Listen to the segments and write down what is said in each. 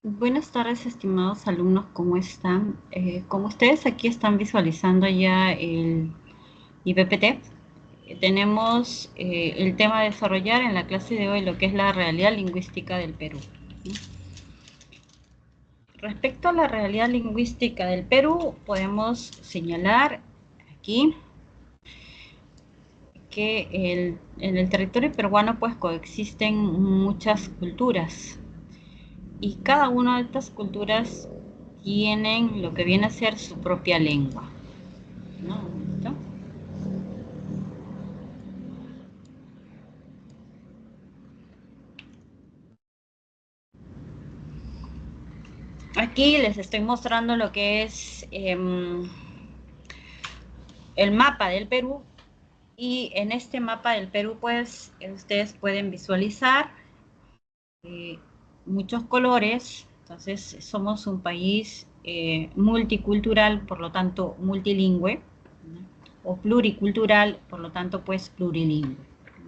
Buenas tardes, estimados alumnos, ¿cómo están? Como ustedes aquí están visualizando ya el IPPT, tenemos el tema a desarrollar en la clase de hoy lo que es la realidad lingüística del Perú. Respecto a la realidad lingüística del Perú, podemos señalar aquí que en el territorio peruano pues coexisten muchas culturas y cada una de estas culturas tienen lo que viene a ser su propia lengua, ¿no? ¿Listo? Aquí les estoy mostrando lo que es el mapa del Perú, y en este mapa del Perú pues ustedes pueden visualizar eh, muchos colores. Entonces somos un país multicultural, por lo tanto multilingüe, ¿no? O pluricultural, por lo tanto pues plurilingüe,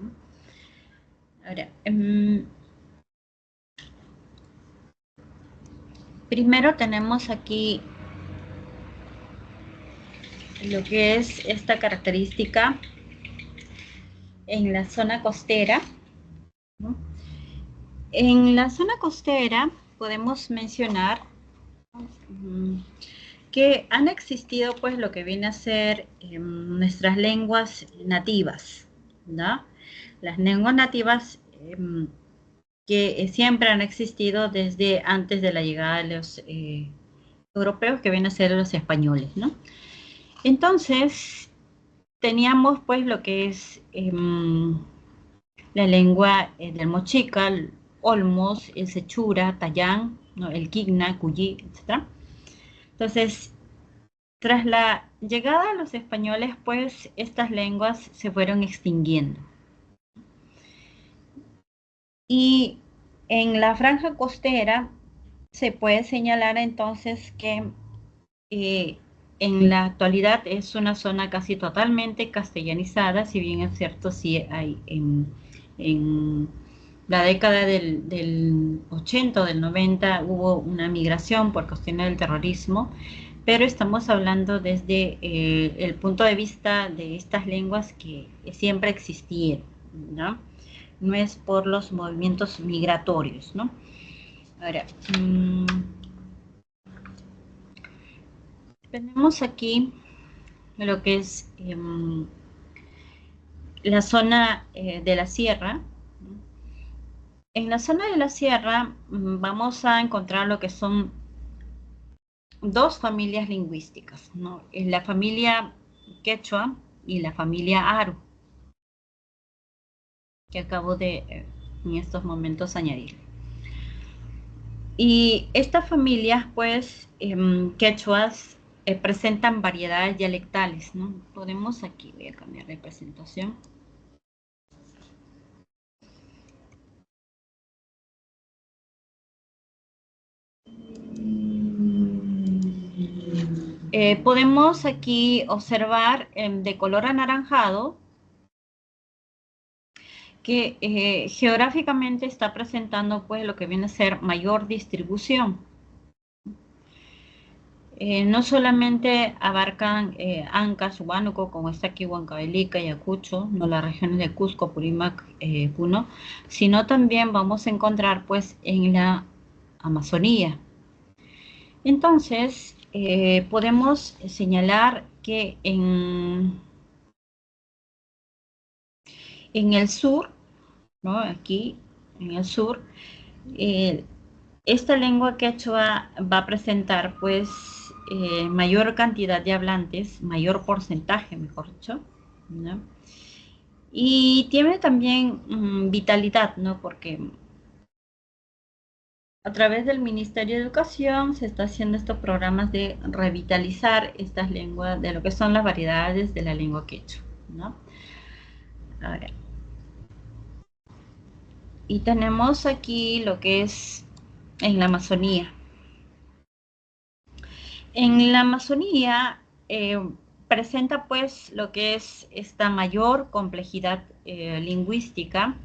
¿no? Ahora, primero tenemos aquí lo que es esta característica en la zona costera, ¿no? En la zona costera podemos mencionar que han existido pues lo que viene a ser nuestras lenguas nativas, ¿no? Las lenguas nativas que siempre han existido desde antes de la llegada de los europeos, que vienen a ser los españoles, ¿no? Entonces, teníamos pues lo que es la lengua del mochica, el olmos, el sechura, tayán, ¿no? El quigna, cuyí, etc. Entonces, tras la llegada de los españoles, pues estas lenguas se fueron extinguiendo. Y en la franja costera se puede señalar entonces que eh, en la actualidad es una zona casi totalmente castellanizada, si bien es cierto, sí hay en la década del 80 o del 90 hubo una migración por cuestiones del terrorismo, pero estamos hablando desde el punto de vista de estas lenguas que siempre existieron, ¿no? No es por los movimientos migratorios, ¿no? Ahora, tenemos aquí lo que es la zona de la sierra. En la zona de la sierra vamos a encontrar lo que son dos familias lingüísticas, ¿no? La familia quechua y la familia aru, que acabo de en estos momentos añadir. Y estas familias, pues, quechuas, presentan variedades dialectales, ¿no? Podemos aquí, voy a cambiar de presentación. Podemos aquí observar de color anaranjado que geográficamente está presentando pues lo que viene a ser mayor distribución. No solamente abarcan Ancash, Huánuco, como está aquí Huancavelica, Ayacucho, no las regiones de Cusco, Purímac, Puno, sino también vamos a encontrar pues en la Amazonía. Entonces, podemos señalar que en el sur, ¿no? Aquí en el sur, eh, esta lengua quechua va a presentar pues mayor cantidad de hablantes, mayor porcentaje, mejor dicho, ¿no? Y tiene también vitalidad, ¿no? Porque a través del Ministerio de Educación se está haciendo estos programas de revitalizar estas lenguas, de lo que son las variedades de la lengua quechua, ¿no? Ahora, y tenemos aquí lo que es en la Amazonía. En la Amazonía presenta pues lo que es esta mayor complejidad lingüística.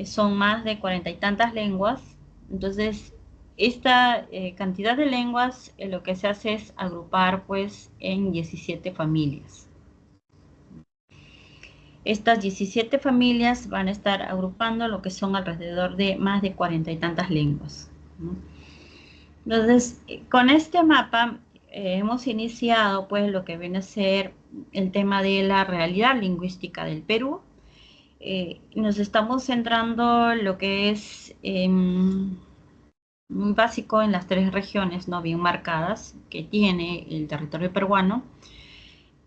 Son más de 40 y tantas lenguas. Entonces, esta cantidad de lenguas lo que se hace es agrupar pues en 17 familias. Estas 17 familias van a estar agrupando lo que son alrededor de más de 40 y tantas lenguas, ¿no? Entonces, con este mapa hemos iniciado pues lo que viene a ser el tema de la realidad lingüística del Perú. Nos estamos centrando en lo que es muy básico en las 3 regiones no bien marcadas que tiene el territorio peruano.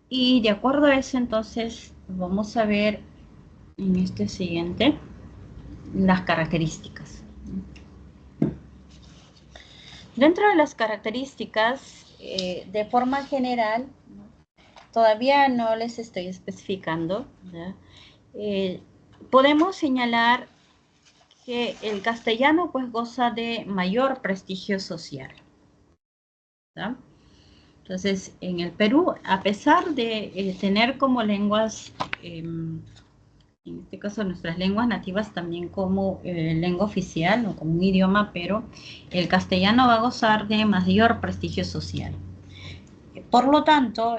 Y de acuerdo a eso, entonces, vamos a ver en este siguiente las características. Dentro de las características, de forma general, todavía no les estoy especificando, podemos señalar que el castellano pues goza de mayor prestigio social, ¿no? Entonces, en el Perú, a pesar de tener como lenguas, en este caso nuestras lenguas nativas también como lengua oficial o como un idioma, pero el castellano va a gozar de mayor prestigio social. Por lo tanto,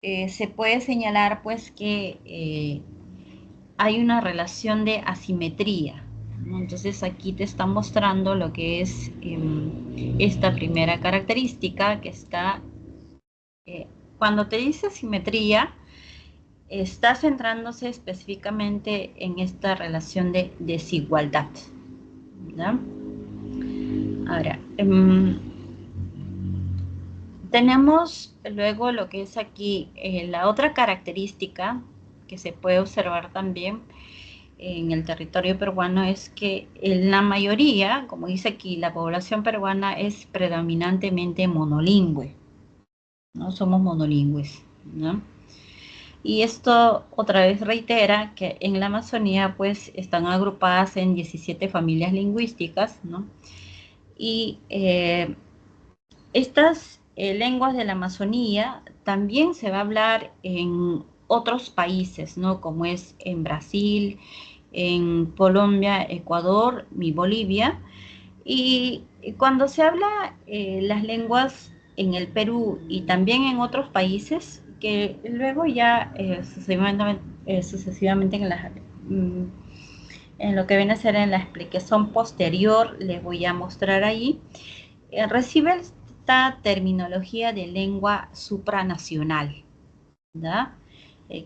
se puede señalar pues que hay una relación de asimetría, ¿no? Entonces aquí te está mostrando lo que es esta primera característica que está, cuando te dice asimetría, está centrándose específicamente en esta relación de desigualdad, ¿no? Ahora, tenemos luego lo que es aquí la otra característica que se puede observar también en el territorio peruano es que la mayoría, como dice aquí, la población peruana es predominantemente monolingüe, ¿no? Somos monolingües, ¿no? Y esto otra vez reitera que en la Amazonía pues están agrupadas en 17 familias lingüísticas, ¿no? Y estas lenguas de la Amazonía también se va a hablar en otros países, ¿no? Como es en Brasil, en Colombia, Ecuador y Bolivia. Y cuando se habla las lenguas en el Perú y también en otros países, que luego ya sucesivamente en lo que viene a ser en la explicación posterior, les voy a mostrar ahí, recibe esta terminología de lengua supranacional, ¿verdad?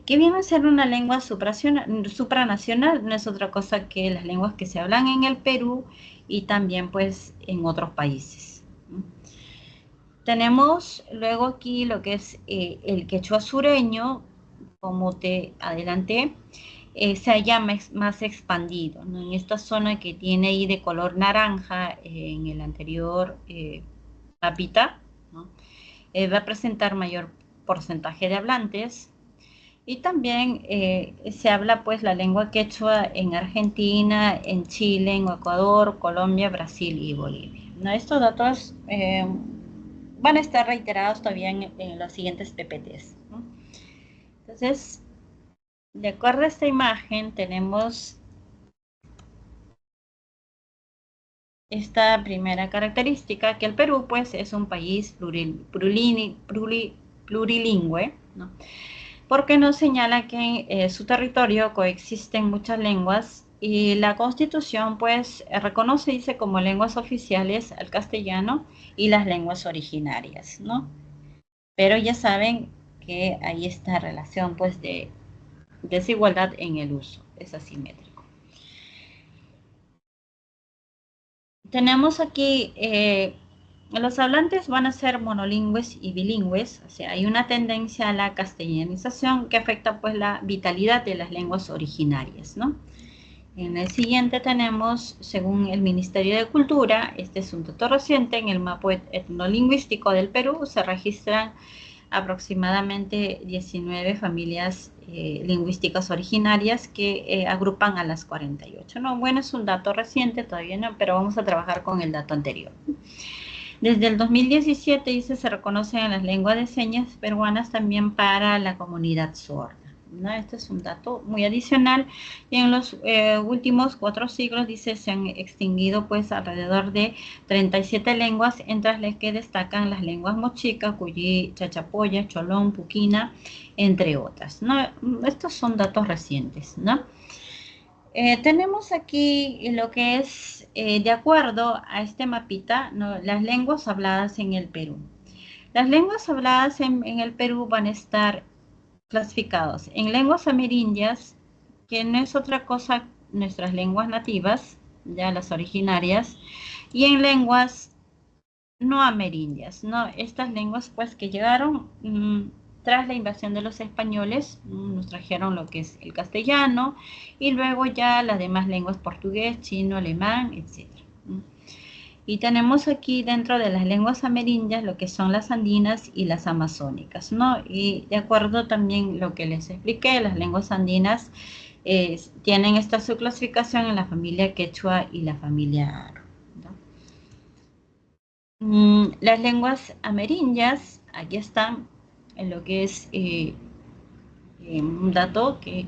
¿Qué viene a ser una lengua supranacional? No es otra cosa que las lenguas que se hablan en el Perú y también pues en otros países. Tenemos luego aquí lo que es el quechua sureño, como te adelanté, se halla más expandido, ¿no? En esta zona que tiene ahí de color naranja en el anterior mapita, ¿no? Va a presentar mayor porcentaje de hablantes. Y también se habla pues la lengua quechua en Argentina, en Chile, en Ecuador, Colombia, Brasil y Bolivia, ¿no? Estos datos van a estar reiterados todavía en los siguientes PPTs, ¿no? Entonces, de acuerdo a esta imagen, tenemos esta primera característica, que el Perú pues es un país plurilingüe, ¿no? Porque nos señala que en su territorio coexisten muchas lenguas y la Constitución pues reconoce, dice, como lenguas oficiales el castellano y las lenguas originarias, ¿no? Pero ya saben que hay esta relación pues de desigualdad en el uso, es asimétrico. Tenemos aquí, los hablantes van a ser monolingües y bilingües, o sea, hay una tendencia a la castellanización que afecta pues la vitalidad de las lenguas originarias, ¿no? En el siguiente tenemos, según el Ministerio de Cultura, este es un dato reciente, en el mapa etnolingüístico del Perú se registran aproximadamente 19 familias lingüísticas originarias que agrupan a las 48, ¿no? Bueno, es un dato reciente, todavía no, pero vamos a trabajar con el dato anterior. Desde el 2017, dice, se reconocen en las lenguas de señas peruanas también para la comunidad sorda. ¿no? Este es un dato muy adicional. Y en los últimos 4 siglos, dice, se han extinguido pues alrededor de 37 lenguas, entre las que destacan las lenguas mochica, cuyí, chachapoya, cholón, puquina, entre otras, ¿no? Estos son datos recientes, ¿no? Tenemos aquí lo que es, de acuerdo a este mapita, ¿no? Las lenguas habladas en el Perú. Las lenguas habladas en el Perú van a estar clasificados en lenguas amerindias, que no es otra cosa nuestras lenguas nativas, ya las originarias, y en lenguas no amerindias, ¿no? Estas lenguas pues que llegaron tras la invasión de los españoles, nos trajeron lo que es el castellano y luego ya las demás lenguas portugués, chino, alemán, etc. Y tenemos aquí dentro de las lenguas amerindias lo que son las andinas y las amazónicas, ¿no? Y de acuerdo también lo que les expliqué, las lenguas andinas tienen esta subclasificación en la familia quechua y la familia aro, ¿no? Las lenguas amerindias, aquí están en lo que es un dato que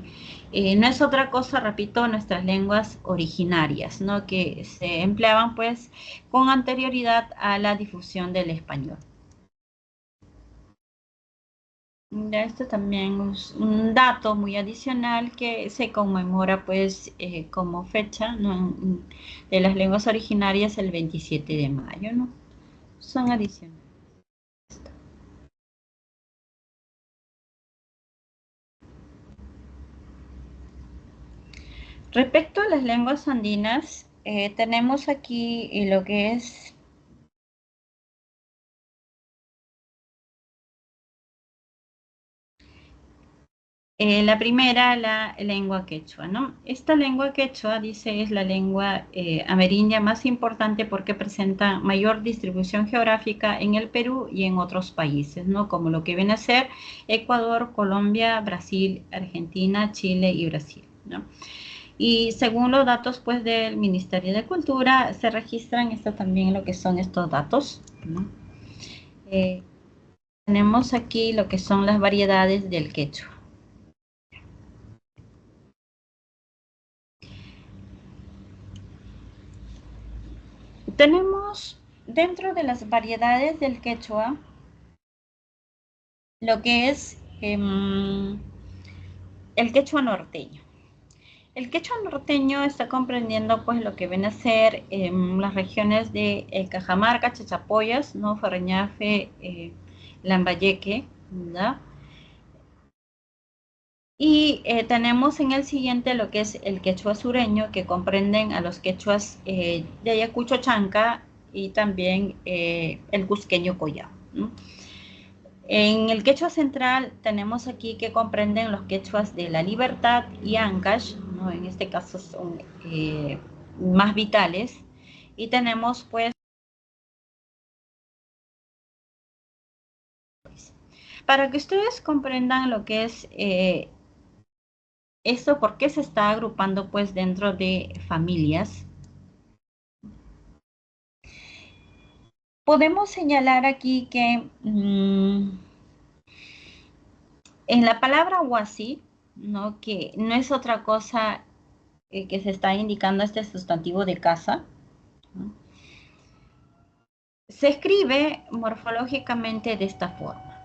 no es otra cosa, repito, nuestras lenguas originarias, ¿no? Que se empleaban pues con anterioridad a la difusión del español. Esto también es un dato muy adicional que se conmemora pues como fecha, ¿no? De las lenguas originarias el 27 de mayo, ¿no? Son adicionales. Respecto a las lenguas andinas, tenemos aquí lo que es la primera, la lengua quechua, ¿no? Esta lengua quechua, dice, es la lengua amerindia más importante porque presenta mayor distribución geográfica en el Perú y en otros países, ¿no? Como lo que viene a ser Ecuador, Colombia, Brasil, Argentina, Chile y Brasil, ¿no? Y según los datos pues del Ministerio de Cultura, se registran esto también lo que son estos datos, ¿no? Tenemos aquí lo que son las variedades del quechua. Tenemos dentro de las variedades del quechua lo que es el quechua norteño. El quechua norteño está comprendiendo pues lo que viene a ser las regiones de Cajamarca, Chachapoyas, ¿no? Ferreñafe, Lambayeque, ¿verdad? Y tenemos en el siguiente lo que es el quechua sureño, que comprenden a los quechuas de Ayacucho, Chanca y también el cusqueño Collao, ¿no? En el quechua central tenemos aquí que comprenden los quechuas de La Libertad y Ancash, ¿no? En este caso son más vitales. Y tenemos pues, para que ustedes comprendan lo que es esto, por qué se está agrupando pues dentro de familias, podemos señalar aquí que en la palabra huasi, ¿no? Que no es otra cosa que se está indicando este sustantivo de casa, ¿no? Se escribe morfológicamente de esta forma,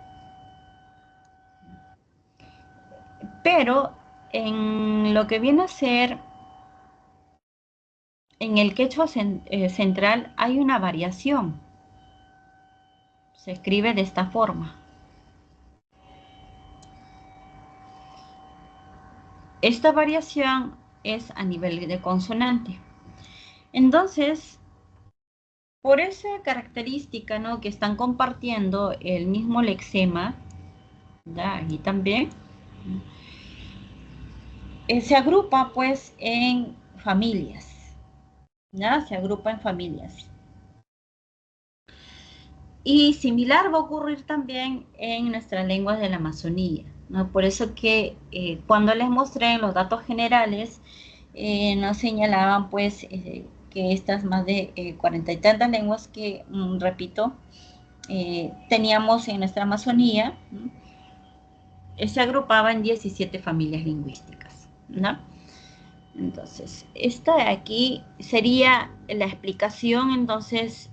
pero en lo que viene a ser en el quechua central hay una variación, se escribe de esta forma. Esta variación es a nivel de consonante. Entonces, por esa característica, ¿no? Que están compartiendo el mismo lexema, ¿ya? Aquí también, se agrupa pues en familias, ¿ya? Se agrupa en familias. Y similar va a ocurrir también en nuestras lenguas de la Amazonía, ¿no? Por eso que cuando les mostré los datos generales, nos señalaban pues que estas más de 40 y tantas lenguas que, repito, teníamos en nuestra Amazonía, ¿no? se agrupaba en 17 familias lingüísticas, ¿no? Entonces, esta de aquí sería la explicación, entonces,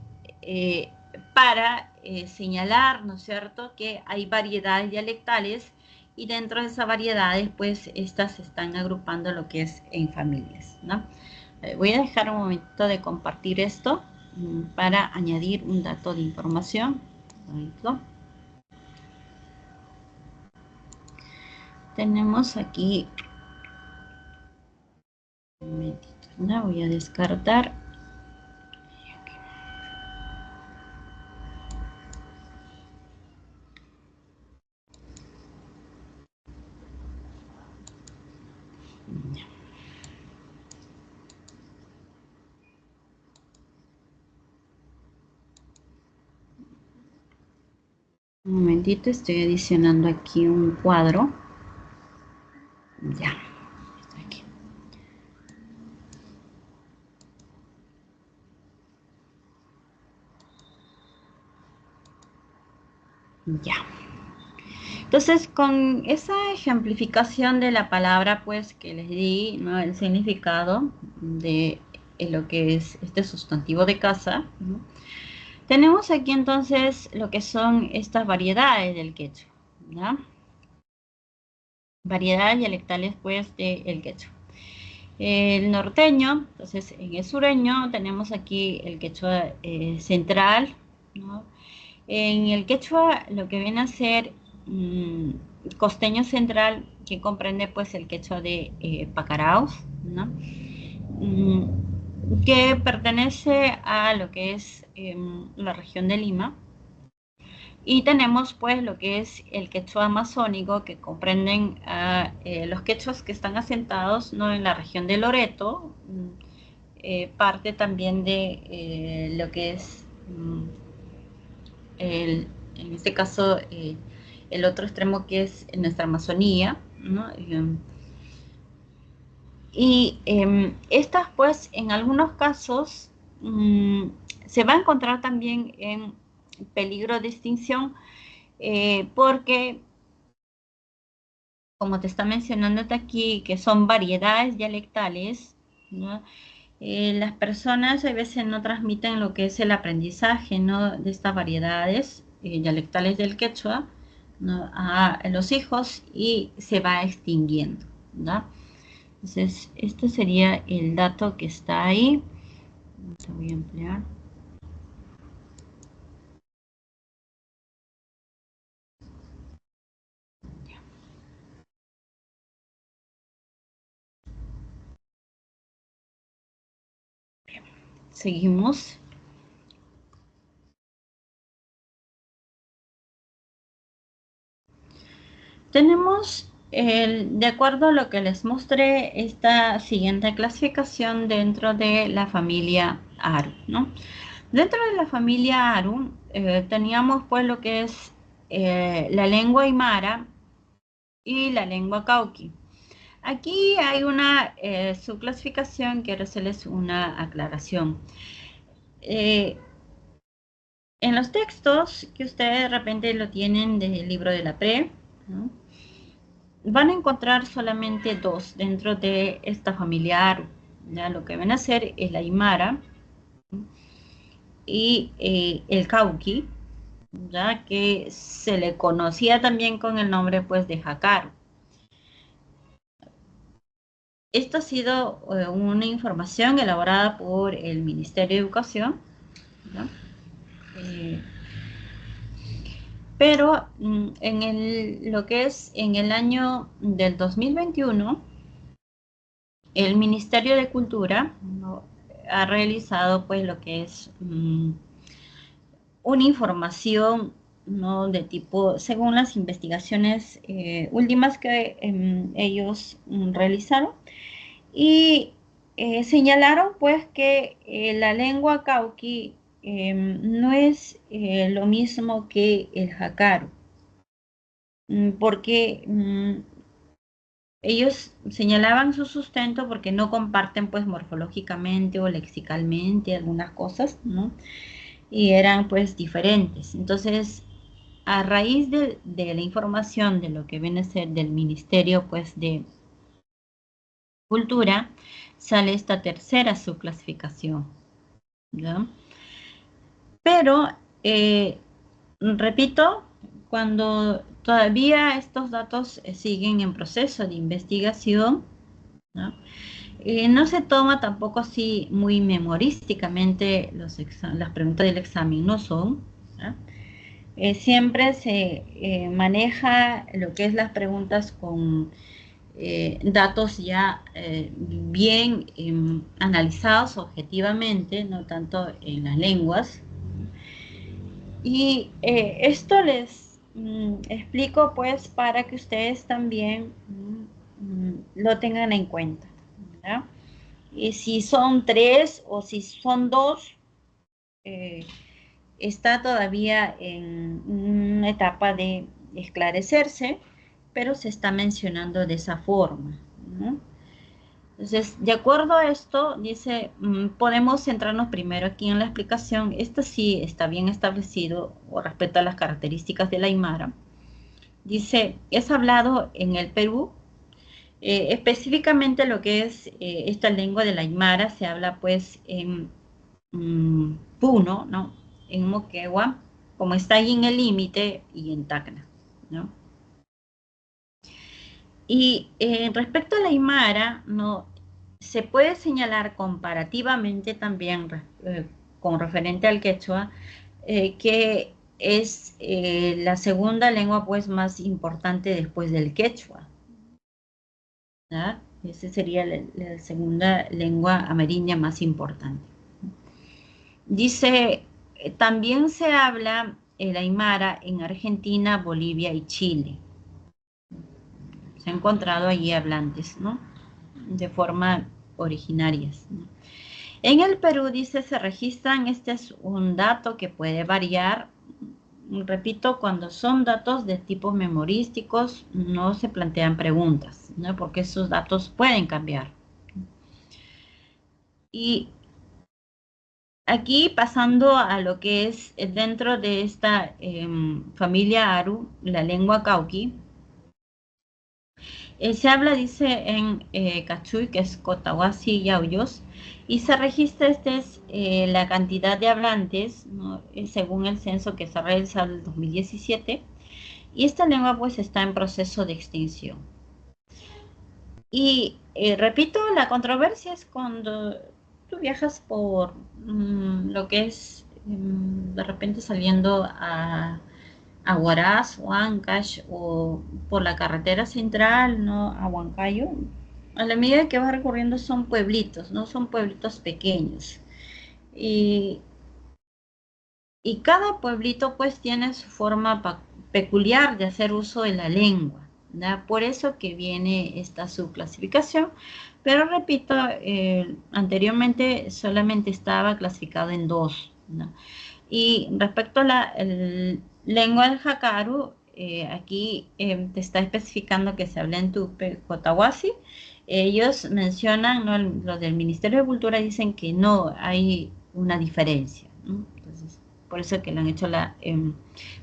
para señalar, ¿no es cierto?, que hay variedades dialectales y dentro de esas variedades, pues, estas se están agrupando lo que es en familias, ¿no? Voy a dejar un momento de compartir esto para añadir un dato de información. Tenemos aquí, un momentito, ¿no? Voy a descartar. Un momentito, estoy adicionando aquí un cuadro. Ya, está aquí. Ya. Entonces, con esa ejemplificación de la palabra, pues, que les di, ¿no?, el significado de lo que es este sustantivo de casa, ¿no?, tenemos aquí entonces lo que son estas variedades del quechua, ¿ya? Variedades dialectales, pues, del quechua. El norteño, entonces en el sureño tenemos aquí el quechua central, ¿no? En el quechua lo que viene a ser costeño central, que comprende pues el quechua de Pacaraos, ¿no? Que pertenece a lo que es la región de Lima. Y tenemos pues lo que es el quechua amazónico, que comprenden a los quechuas que están asentados, ¿no?, en la región de Loreto, parte también de lo que es, en este caso, el otro extremo que es en nuestra Amazonía, ¿no? Y estas pues en algunos casos se va a encontrar también en peligro de extinción, porque, como te está mencionando aquí, que son variedades dialectales, ¿no?, las personas a veces no transmiten lo que es el aprendizaje, ¿no?, de estas variedades dialectales del quechua, ¿no?, a los hijos, y se va extinguiendo, ¿no? Entonces, este sería el dato que está ahí. Lo voy a emplear. Seguimos. Tenemos, de acuerdo a lo que les mostré, esta siguiente clasificación dentro de la familia Aru, ¿no? Dentro de la familia Aru teníamos pues lo que es la lengua aymara y la lengua cauqui. Aquí hay una subclasificación, quiero hacerles una aclaración. En los textos que ustedes de repente lo tienen del libro de la PRE, ¿no?, van a encontrar solamente dos dentro de esta familia Aru. ¿Ya? Lo que van a hacer es la aymara y el cauqui, ya que se le conocía también con el nombre pues de jacaru. Esto ha sido una información elaborada por el Ministerio de Educación, ¿no? Pero lo que es en el año del 2021, el Ministerio de Cultura, ¿no?, ha realizado pues lo que es una información, ¿no?, de tipo, según las investigaciones últimas que ellos realizaron, y señalaron pues que la lengua cauqui no es lo mismo que el jacaru, porque ellos señalaban su sustento porque no comparten pues morfológicamente o lexicalmente algunas cosas, ¿no?, y eran pues diferentes. Entonces, a raíz de la información de lo que viene a ser del Ministerio, pues, de Cultura, sale esta tercera subclasificación, ¿ya? Pero, repito, cuando todavía estos datos siguen en proceso de investigación, ¿no? No se toma tampoco así muy memorísticamente las preguntas del examen, no son, ¿no? Siempre se maneja lo que es las preguntas con datos ya bien analizados objetivamente, no tanto en las lenguas. Y esto les explico pues para que ustedes también lo tengan en cuenta, ¿verdad? Y si son 3 o si son 2, está todavía en una etapa de esclarecerse, pero se está mencionando de esa forma, ¿no? Entonces, de acuerdo a esto, dice, podemos centrarnos primero aquí en la explicación. Esto sí está bien establecido o respecto a las características del Aymara. Dice, es hablado en el Perú. Específicamente lo que es esta lengua del Aymara se habla pues en Puno, ¿no? En Moquegua, como está ahí en el límite, y en Tacna, ¿no? Y respecto a la Aymara, ¿no? Se puede señalar comparativamente también con referente al quechua que es la segunda lengua pues más importante después del quechua, ¿verdad? Esa sería la segunda lengua amerindia más importante. Dice, también se habla el Aymara en Argentina, Bolivia y Chile. Se han encontrado allí hablantes, ¿no? De forma originarias, ¿no? En el Perú, dice, se registran, este es un dato que puede variar, repito, cuando son datos de tipo memorísticos, no se plantean preguntas, ¿no? Porque esos datos pueden cambiar. Y aquí pasando a lo que es dentro de esta familia Aru, la lengua Cauqui, se habla, dice, en Cachuy, que es Cotahuasi y Auyos, y se registra la cantidad de hablantes, ¿no? Según el censo que se ha realizado en el 2017, y esta lengua pues está en proceso de extinción. Y repito, la controversia es cuando tú viajas por lo que es de repente saliendo a Huaraz o Ancash o por la carretera central, ¿no? A Huancayo. A la medida que vas recorriendo son pueblitos, ¿no? Son pueblitos pequeños. Y, y cada pueblito pues tiene su forma peculiar de hacer uso de la lengua, ¿no? Por eso que viene esta subclasificación. Pero repito, anteriormente solamente estaba clasificado en 2, ¿no? Y respecto a la lengua del Jakaru, aquí te está especificando que se habla en Tupe, Cotahuasi. Ellos mencionan, ¿no? Los del Ministerio de Cultura dicen que no hay una diferencia, ¿no? Entonces, por eso que le han hecho la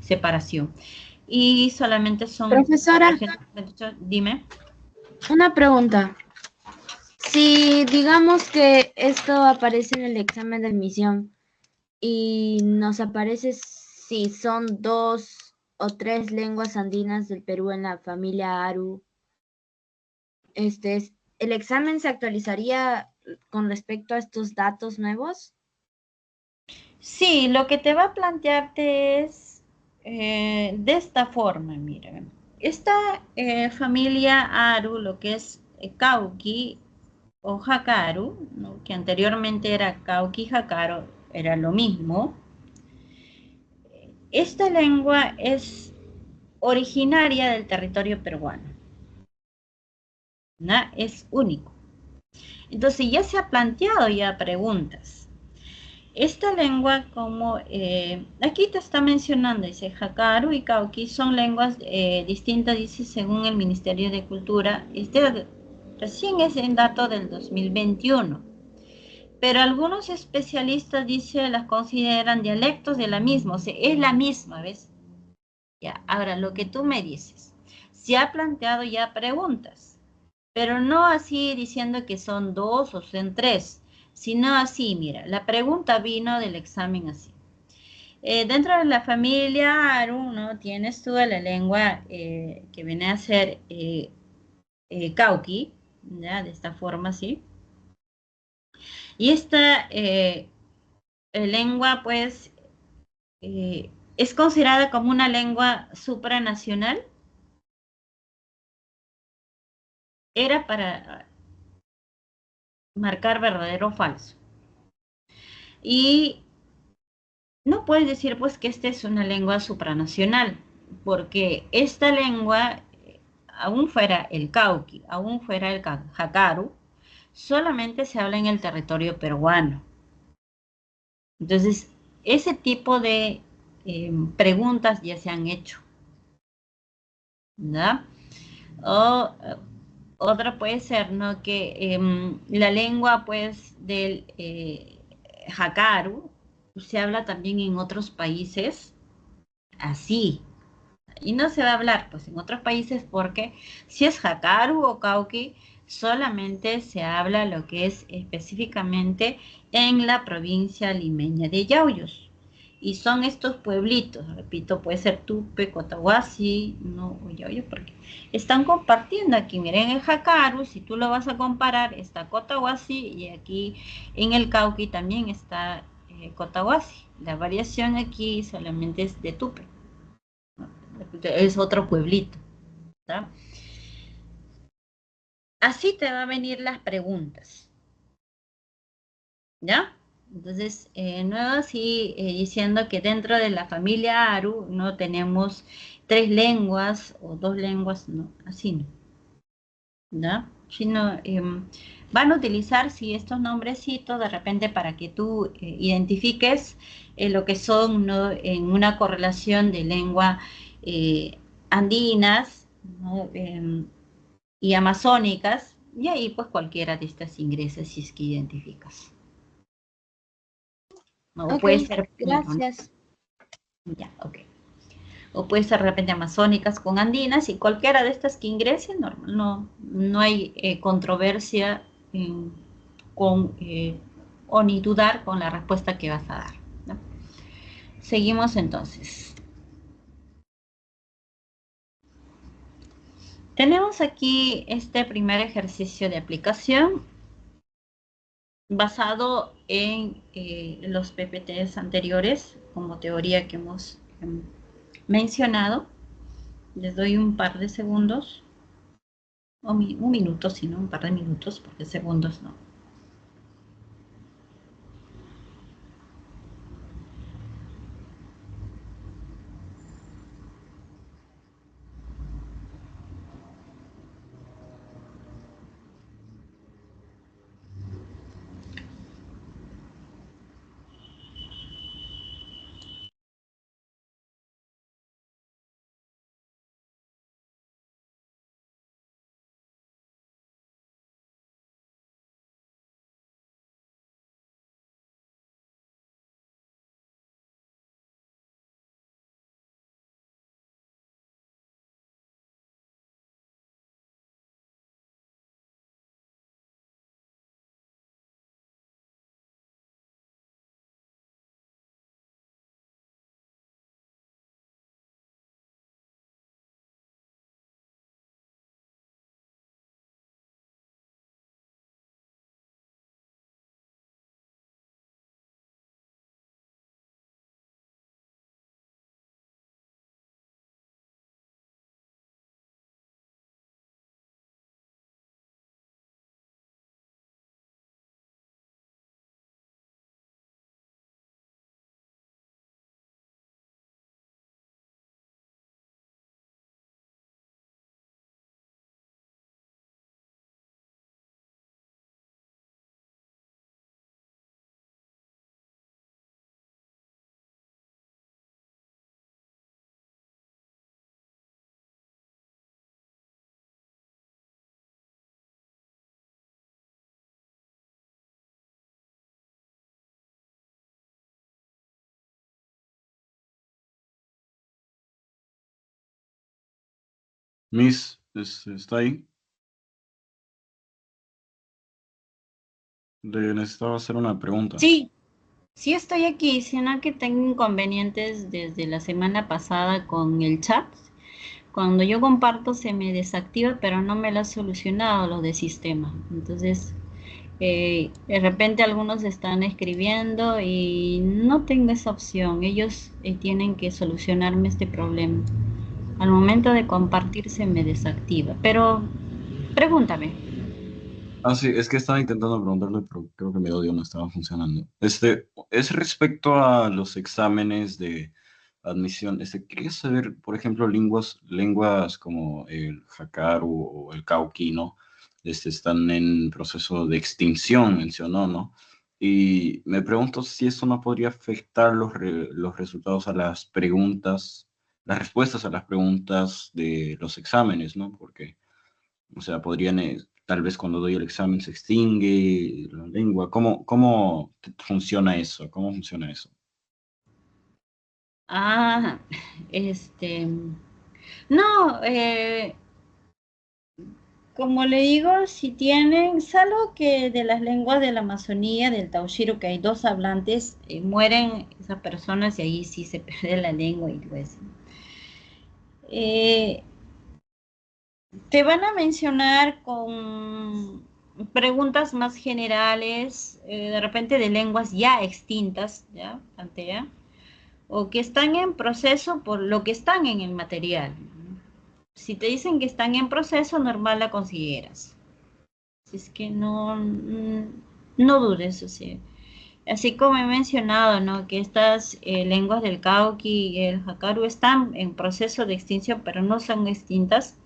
separación. Y solamente son... Profesora, dime. una pregunta. Si digamos que esto aparece en el examen de admisión y nos aparece si son 2 o 3 lenguas andinas del Perú en la familia Aru, ¿el examen se actualizaría con respecto a estos datos nuevos? Sí, lo que te va a plantearte es de esta forma, mira. Esta familia Aru, lo que es Cauqui o Jakaru, ¿no? Que anteriormente era Cauqui y Jakaru, era lo mismo. Esta lengua es originaria del territorio peruano, ¿no? Es único. Entonces ya se ha planteado ya preguntas. Esta lengua, como aquí te está mencionando, dice Jakaru y Cauqui, son lenguas distintas, dice, según el Ministerio de Cultura. Recién es en dato del 2021. Pero algunos especialistas, dice, las consideran dialectos de la misma, o sea, es la misma, ¿ves? Ya, ahora lo que tú me dices, se ha planteado ya preguntas, pero no así diciendo que son 2 o son 3, sino así, mira, la pregunta vino del examen así. Dentro de la familia Aru, ¿no? Tienes tú la lengua que viene a ser Cauqui, ¿ya? De esta forma, así. Y esta lengua, pues, es considerada como una lengua supranacional. Era para marcar verdadero o falso. Y no puedes decir, pues, que esta es una lengua supranacional, porque esta lengua, aún fuera el Cauqui, aún fuera el Jacaru, solamente se habla en el territorio peruano. Entonces, ese tipo de preguntas ya se han hecho, ¿verdad? O otra puede ser, ¿no? Que la lengua, pues, del Jacaru se habla también en otros países así. Y no se va a hablar, pues, en otros países porque si es Jacaru o Cauqui, solamente se habla lo que es específicamente en la provincia limeña de Yauyos. Y son estos pueblitos, repito, puede ser Tupe, Cotahuasi, no, o Yauyos, porque están compartiendo aquí. Miren, el Jacaru, si tú lo vas a comparar, está Cotahuasi y aquí en el Cauqui también está Cotahuasi. La variación aquí solamente es de Tupe, es otro pueblito, ¿tá? Así te van a venir las preguntas, ¿ya? Entonces, nuevo así diciendo que dentro de la familia Aru no tenemos 3 lenguas o 2 lenguas, no, así no, ¿ya? Sino van a utilizar, sí, estos nombrecitos de repente para que tú identifiques lo que son, ¿no? En una correlación de lengua andinas, ¿no? Y amazónicas, y ahí pues cualquiera de estas ingresas si es que identificas. ¿No? O Ok, puede ser, bueno, gracias. ya, ok. O puede ser de repente amazónicas con andinas y cualquiera de estas que ingresen, no hay controversia con, o ni dudar con la respuesta que vas a dar, ¿no? Seguimos entonces. Tenemos aquí este primer ejercicio de aplicación basado en los PPTs anteriores, como teoría que hemos mencionado. Les doy un par de segundos, o un minuto, si no, un par de minutos, porque segundos no. Miss, ¿está ahí? Le necesitaba hacer una pregunta. Sí, sí estoy aquí, sino que tengo inconvenientes desde la semana pasada con el chat. Cuando yo comparto se me desactiva, pero no me lo ha solucionado lo de sistema. Entonces, de repente algunos están escribiendo y no tengo esa opción. Ellos tienen que solucionarme este problema. Al momento de compartir se me desactiva. Pero pregúntame. Ah, sí, es que estaba intentando preguntarle, pero creo que mi audio no estaba funcionando. Es respecto a los exámenes de admisión. Quería saber, por ejemplo, lenguas como el Hakaru o el Kauki, ¿no? Están en proceso de extinción, mencionó, ¿no? Y me pregunto si eso no podría afectar los resultados a las preguntas, las respuestas a las preguntas de los exámenes, ¿no? Porque o sea, tal vez cuando doy el examen se extingue la lengua. ¿Cómo funciona eso? ¿Cómo funciona eso? Ah, este, no, como le digo, si tienen, salvo que de las lenguas de la Amazonía, del Taoshiro, que hay dos hablantes, mueren esas personas y ahí sí se pierde la lengua y pues. Eh, Te van a mencionar con preguntas más generales, de repente de lenguas ya extintas, ¿ya? Plantea, o que están en proceso por lo que están en el material. Si te dicen que están en proceso, normal la consideras. Si es que no, no dudes, o sea. Así como he mencionado, ¿no? Que estas lenguas del Kauki y el Hakaru están en proceso de extinción, pero no son extintas.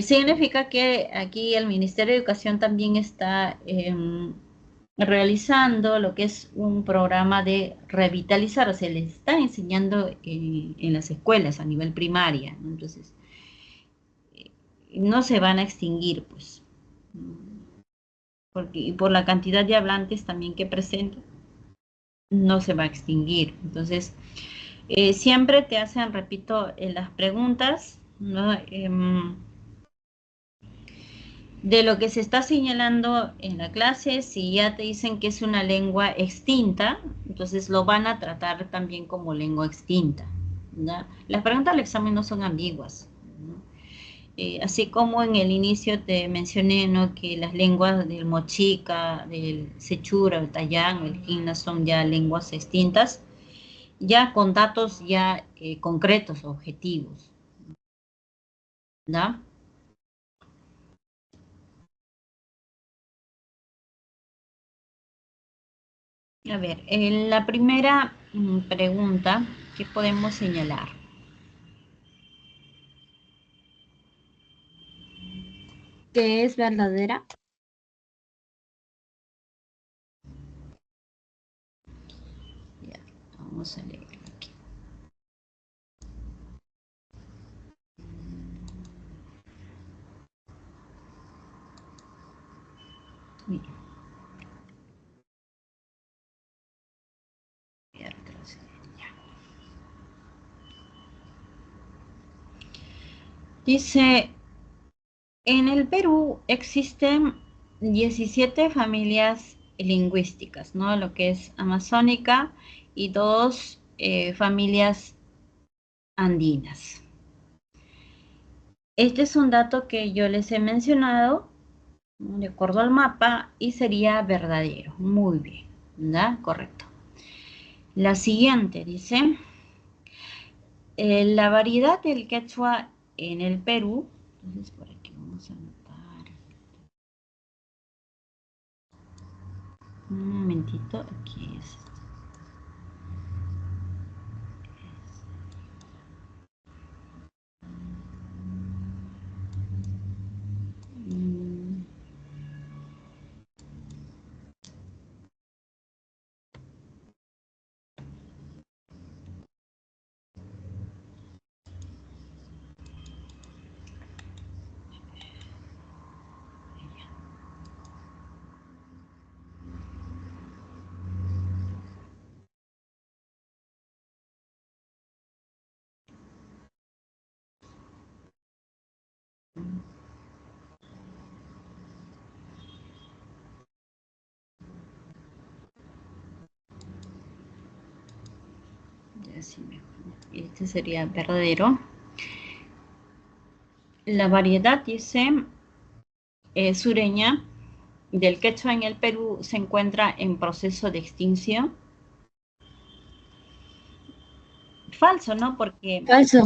Significa que aquí el Ministerio de Educación también está realizando lo que es un programa de revitalizar, o sea, les está enseñando en las escuelas a nivel primaria, ¿no? Entonces, no se van a extinguir, pues, porque, y por la cantidad de hablantes también que presenta, no se va a extinguir. Entonces, siempre te hacen, repito, las preguntas, ¿no? De lo que se está señalando en la clase, si ya te dicen que es una lengua extinta, entonces lo van a tratar también como lengua extinta, ¿no? Las preguntas del examen no son ambiguas, ¿no? Así como en el inicio te mencioné, ¿no? Que las lenguas del mochica, del sechura, el tayán, el jina son ya lenguas extintas, ya con datos ya concretos, objetivos, ¿no? A ver, en la primera pregunta, ¿qué podemos señalar? ¿Que es verdadera? Ya, vamos a leer aquí. Mira, voy a retroceder ya. Dice, en el Perú existen 17 familias lingüísticas, ¿no? Lo que es amazónica y dos familias andinas. Este es un dato que yo les he mencionado, ¿no? De acuerdo al mapa y sería verdadero. Muy bien, ¿verdad? Correcto. La siguiente dice, la variedad del quechua en el Perú, entonces por aquí vamos a anotar, un momentito, aquí es. Mm, Este sería verdadero. La variedad, dice, sureña del quechua en el Perú se encuentra en proceso de extinción. Falso, ¿no? Porque, Falso.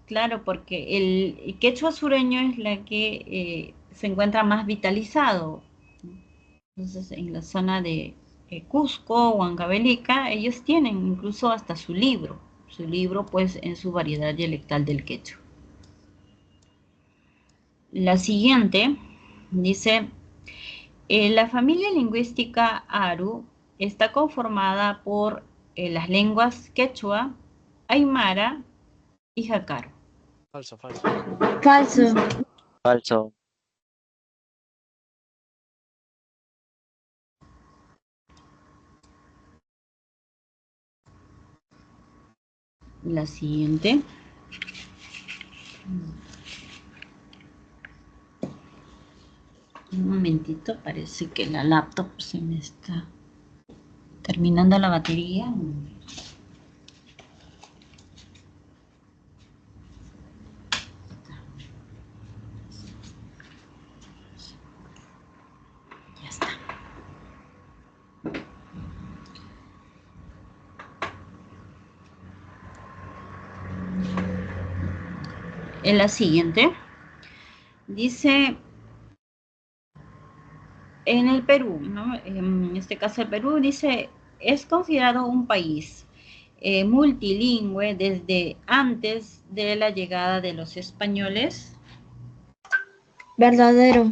claro, porque el quechua sureño es la que se encuentra más vitalizado. Entonces, en la zona de Cusco, Huancavelica, ellos tienen incluso hasta su libro pues en su variedad dialectal del quechua. La siguiente dice, la familia lingüística Aru está conformada por las lenguas quechua, aymara y jácaro. Falso, falso. Falso. Falso. La siguiente. Un momentito, parece que la laptop se me está terminando la batería. Ya está. En la siguiente dice, en el Perú, ¿no? En este caso el Perú dice, es considerado un país multilingüe desde antes de la llegada de los españoles. Verdadero.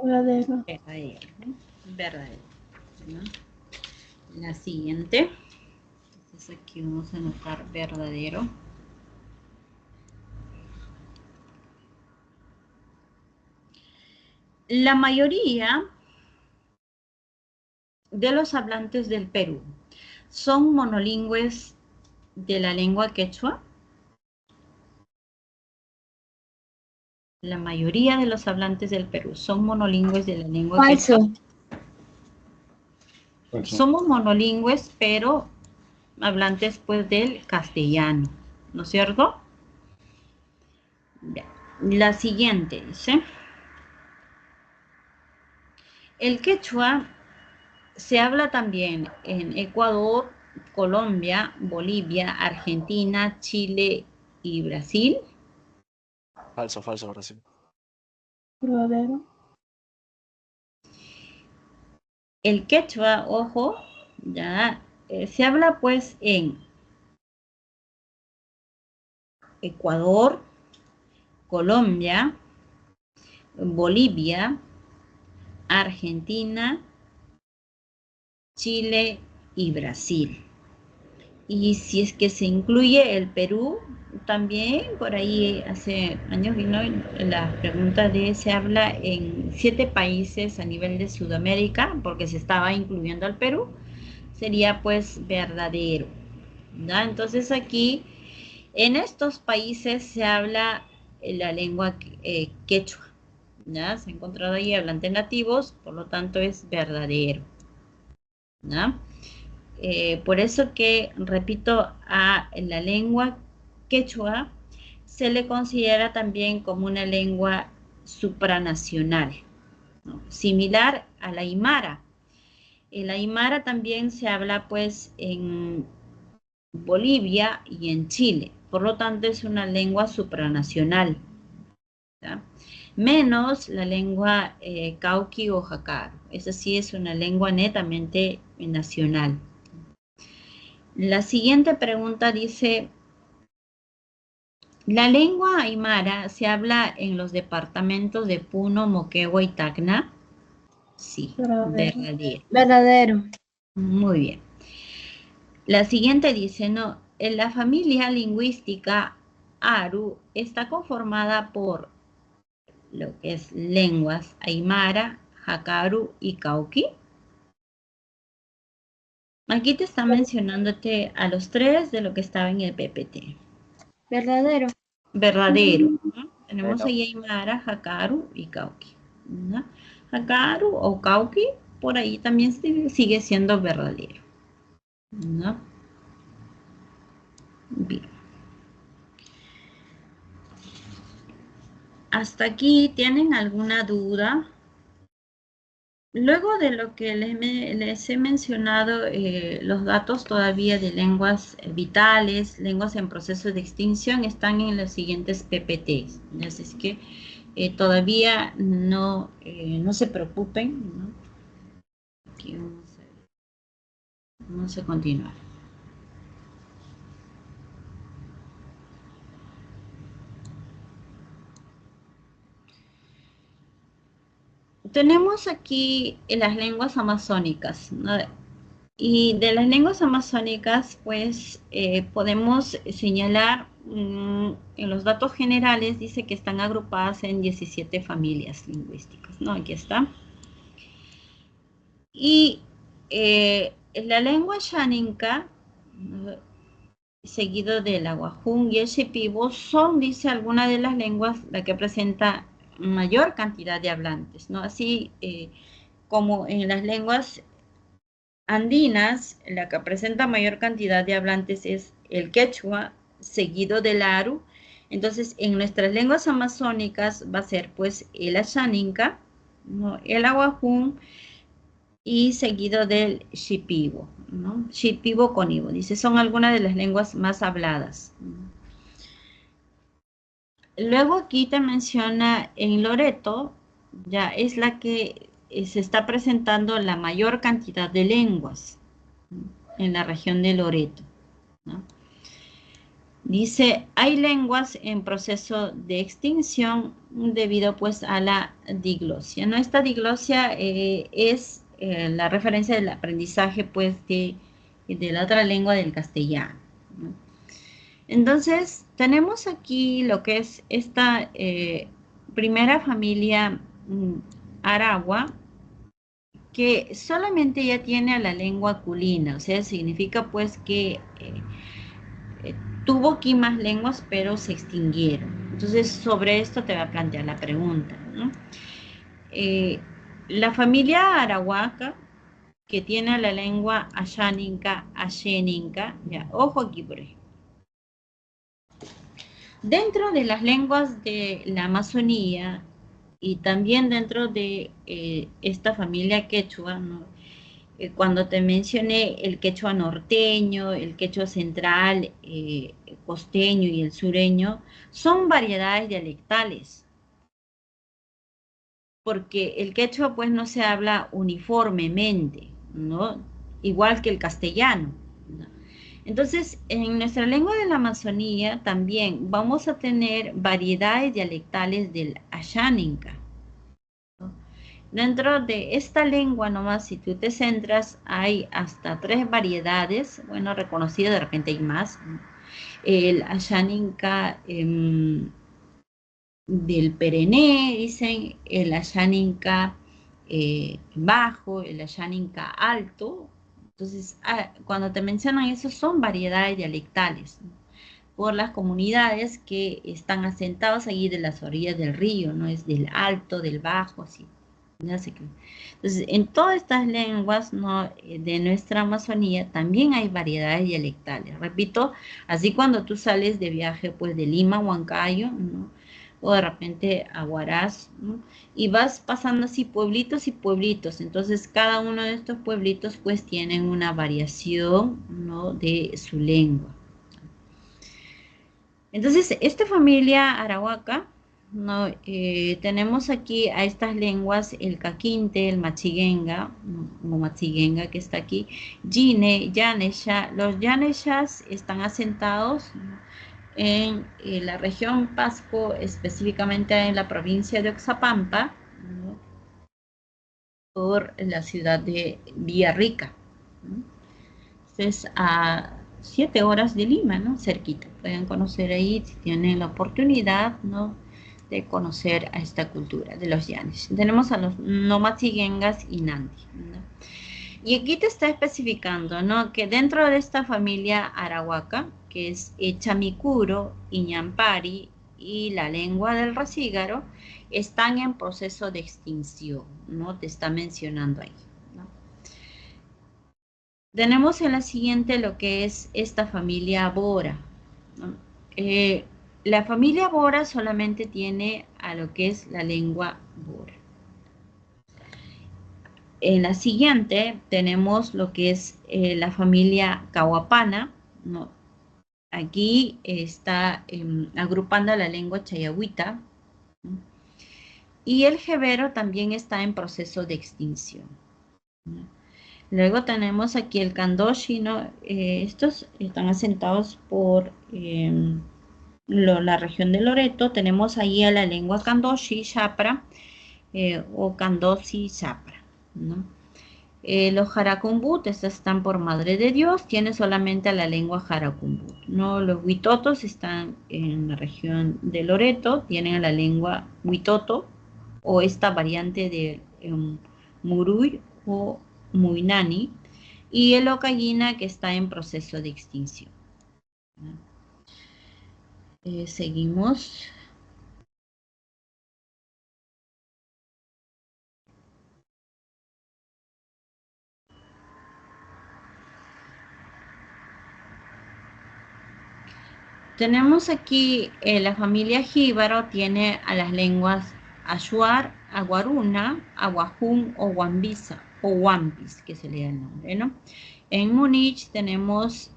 Verdadero. Verdadero, ¿no? La siguiente, entonces aquí vamos a anotar verdadero. La mayoría de los hablantes del Perú son monolingües de la lengua quechua. La mayoría de los hablantes del Perú son monolingües de la lengua quechua. Falso. Somos monolingües, pero hablantes pues del castellano, ¿no es cierto? Bien. La siguiente dice, el quechua se habla también en Ecuador, Colombia, Bolivia, Argentina, Chile y Brasil. Falso, falso, Brasil. Verdadero. El quechua, ojo, ya se habla pues en Ecuador, Colombia, Bolivia, Argentina, Chile y Brasil. Y si es que se incluye el Perú, también por ahí hace años vino la pregunta de se habla en 7 países a nivel de Sudamérica, porque se estaba incluyendo al Perú, sería pues verdadero, ¿no? Entonces aquí, en estos países se habla la lengua quechua, ¿ya? Se ha encontrado ahí hablantes nativos, por lo tanto es verdadero, ¿no? Por eso que, repito, a la lengua quechua se le considera también como una lengua supranacional, ¿no? Similar a la aymara. El aymara también se habla pues en Bolivia y en Chile, por lo tanto es una lengua supranacional, ¿ya? Menos la lengua cauqui o jácaro, esa sí es una lengua netamente nacional. La siguiente pregunta dice, ¿la lengua aymara se habla en los departamentos de Puno, Moquegua y Tacna? Sí, verdadero. Verdadero. Muy bien. La siguiente dice, no, en la familia lingüística Aru está conformada por lo que es lenguas aymara, jácaro y cauqui. Aquí te está mencionándote a los 3 de lo que estaba en el PPT. Verdadero. Verdadero, ¿no? Tenemos Bueno, ahí Aymara, Hakaru y Cauqui, ¿no? Hakaru o Cauqui, por ahí también sigue siendo verdadero, ¿no? Bien. ¿Hasta aquí tienen alguna duda? Luego de lo que les he mencionado, los datos todavía de lenguas vitales, lenguas en proceso de extinción, están en los siguientes PPTs. Así es que todavía no se preocupen, ¿no? Aquí vamos a continuar. Tenemos aquí las lenguas amazónicas, ¿no? Y de las lenguas amazónicas, pues podemos señalar en los datos generales, dice que están agrupadas en 17 familias lingüísticas, ¿no? Aquí está. Y la lengua xaninca, ¿no? Seguido del aguajún y el shipibo, son, dice, algunas de las lenguas la que presenta mayor cantidad de hablantes, ¿no? Así como en las lenguas andinas, la que presenta mayor cantidad de hablantes es el quechua, seguido del aru. Entonces, en nuestras lenguas amazónicas va a ser, pues, el ashaninka, ¿no? El aguajún y seguido del shipibo, ¿no? Shipibo con ibo. Dice, son algunas de las lenguas más habladas. Luego aquí te menciona en Loreto, ya es la que se está presentando la mayor cantidad de lenguas en la región de Loreto, ¿no? Dice, hay lenguas en proceso de extinción debido pues a la diglosia, ¿no? Esta diglosia es la referencia del aprendizaje pues de la otra lengua del castellano, ¿no? Entonces, tenemos aquí lo que es esta primera familia Aragua, que solamente ya tiene a la lengua culina, o sea, significa pues que tuvo aquí más lenguas, pero se extinguieron. Entonces, sobre esto te va a plantear la pregunta, ¿no? La familia arahuaca, que tiene la lengua asháninca, ashéninca, ya, ojo aquí por ejemplo. Dentro de las lenguas de la Amazonía y también dentro de esta familia quechua, ¿no? Cuando te mencioné el quechua norteño, el quechua central, costeño y el sureño, son variedades dialectales, porque el quechua pues no se habla uniformemente, ¿no? Igual que el castellano, ¿no? Entonces, en nuestra lengua de la Amazonía también vamos a tener variedades dialectales del asháninca, ¿no? Dentro de esta lengua nomás, si tú te centras, hay hasta 3 variedades, bueno, reconocidas, de repente hay más, ¿no? El asháninca del Perené, dicen, el asháninca bajo, el asháninca alto. Entonces, cuando te mencionan eso, son variedades dialectales, ¿no? Por las comunidades que están asentadas allí de las orillas del río, no es del alto, del bajo, así. Entonces, en todas estas lenguas, ¿no?, de nuestra Amazonía también hay variedades dialectales. Repito, así cuando tú sales de viaje, pues de Lima a Huancayo, ¿no?, o de repente a Huaraz, ¿no?, y vas pasando así pueblitos y pueblitos. Entonces, cada uno de estos pueblitos pues tienen una variación, ¿no?, de su lengua. Entonces, esta familia arahuaca, ¿no?, tenemos aquí a estas lenguas, el caquinte, el machiguenga, o machiguenga que está aquí, Yine, Yanesha. Los Yaneshas están asentados, ¿no?, en la región Pasco, específicamente en la provincia de Oxapampa, ¿no?, por la ciudad de Villarrica, ¿no? Entonces, a 7 horas de Lima, ¿no?, cerquita. Pueden conocer ahí, si tienen la oportunidad, ¿no?, de conocer a esta cultura de los llanes. Tenemos a los nomatziguengas y nandi, ¿no? Y aquí te está especificando, ¿no?, que dentro de esta familia arahuaca, que es Chamicuro, Iñampari y la lengua del racígaro están en proceso de extinción, ¿no? Te está mencionando ahí, ¿no? Tenemos en la siguiente lo que es esta familia Bora, ¿no? La familia Bora solamente tiene a lo que es la lengua Bora. En la siguiente tenemos lo que es la familia Kawapana, ¿no? Aquí está agrupando la lengua chayahuita, ¿no? Y el jebero también está en proceso de extinción, ¿no? Luego tenemos aquí el kandoshi, ¿no? Estos están asentados por la región de Loreto. Tenemos ahí a la lengua kandoshi, chapra, o kandoshi, chapra, ¿no? Los Jaracumbut, estos están por Madre de Dios, tiene solamente a la lengua Jaracumbut, ¿no? Los Huitotos están en la región de Loreto, tienen a la lengua Huitoto, o esta variante de Muruy o Muinani, y el Ocayina, que está en proceso de extinción. Seguimos. Tenemos aquí la familia jíbaro, tiene a las lenguas Ayuar, Aguaruna, Aguajún o Wambis, que se le da el nombre, ¿no? En Múnich tenemos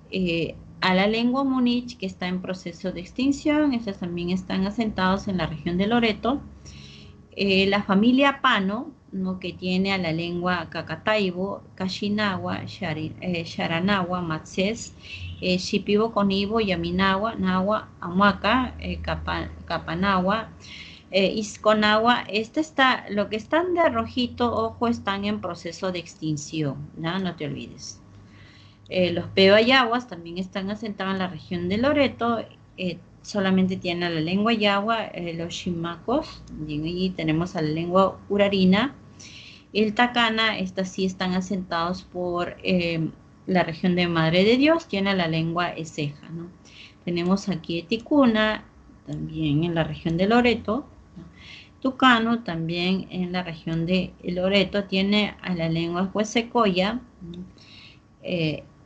a la lengua Múnich, que está en proceso de extinción. Estas también están asentados en la región de Loreto. La familia Pano, ¿no? Que tiene a la lengua Cacataibo, Cachinawa, Sharanagua, Matzés, Shipibo, Conibo, Yaminagua, Nahua, Amuaca, Capanagua, Isconagua. Lo que están de rojito, ojo, están en proceso de extinción, ¿no? No te olvides. Los peoyaguas también están asentados en la región de Loreto. Solamente tienen la lengua yagua, los shimacos, y tenemos a la lengua urarina. El tacana, estas sí están asentados por la región de Madre de Dios, tiene la lengua eseja, ¿no? Tenemos aquí Ticuna, también en la región de Loreto, ¿no? Tucano, también en la región de Loreto, tiene a la lengua huesecoya, ¿no?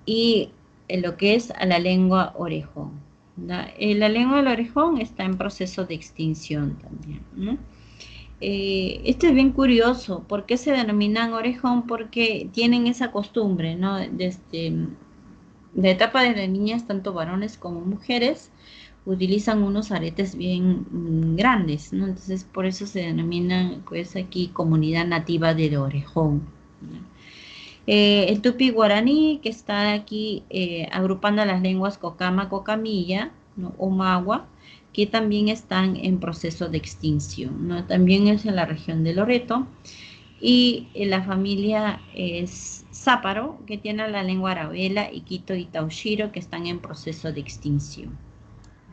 Y lo que es a la lengua orejón. La lengua del orejón está en proceso de extinción también, ¿no? Esto es bien curioso. ¿Por qué se denominan orejón? Porque tienen esa costumbre, ¿no? Desde la etapa de niñas, tanto varones como mujeres utilizan unos aretes bien grandes, ¿no? Entonces, por eso se denominan, pues, aquí comunidad nativa del orejón, ¿no? El tupi guaraní, que está aquí agrupando las lenguas cocama, cocamilla, ¿no? O magua, que también están en proceso de extinción, ¿no? También es en la región de Loreto. Y la familia es záparo, que tiene la lengua arabela, Iquito y Taushiro, que están en proceso de extinción,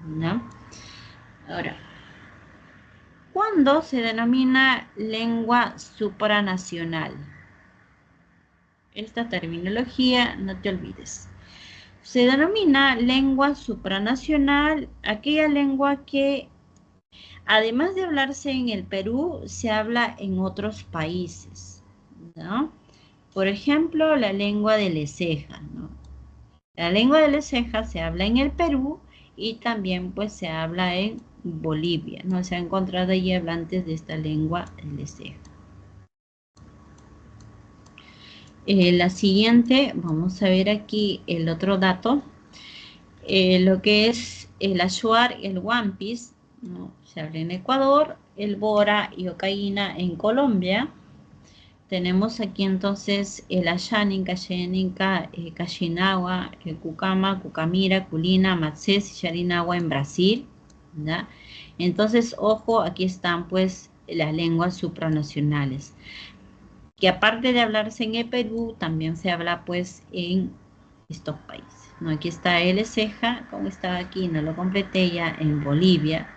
¿no? Ahora, ¿cuándo se denomina lengua supranacional? Esta terminología, no te olvides. Se denomina lengua supranacional aquella lengua que, además de hablarse en el Perú, se habla en otros países, ¿no? Por ejemplo, la lengua de Leseja, ¿no? La lengua de Leseja se habla en el Perú y también, pues, se habla en Bolivia, ¿no? Se ha encontrado allí hablantes de esta lengua de Leseja. La siguiente, vamos a ver aquí el otro dato. Lo que es el Ayuar y el Wampis, ¿no? Se habla en Ecuador, el Bora y Ocaína en Colombia. Tenemos aquí entonces el Ayanin, Cayeninca, Cachinagua, Cucama, Cucamira, Culina, Matzés y Yarinagua en Brasil, ¿ya? Entonces, ojo, aquí están pues las lenguas supranacionales, que aparte de hablarse en el Perú, también se habla pues en estos países, ¿no? Aquí está el Ceja, como está aquí, no lo completé ya, en Bolivia.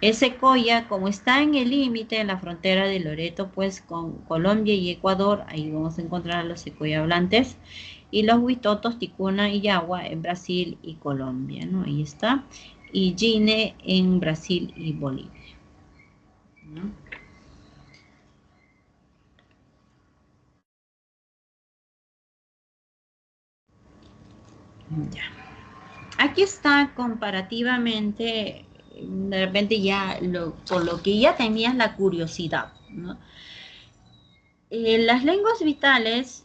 El Secoya, como está en el límite, en la frontera de Loreto, pues con Colombia y Ecuador, ahí vamos a encontrar a los Secoya hablantes. Y los Huitotos, Ticuna y Yagua en Brasil y Colombia, ¿no? Ahí está. y Gine en Brasil y Bolivia, ¿no? Ya. Aquí está comparativamente, de repente ya por lo que ya tenías la curiosidad, ¿no? Las lenguas vitales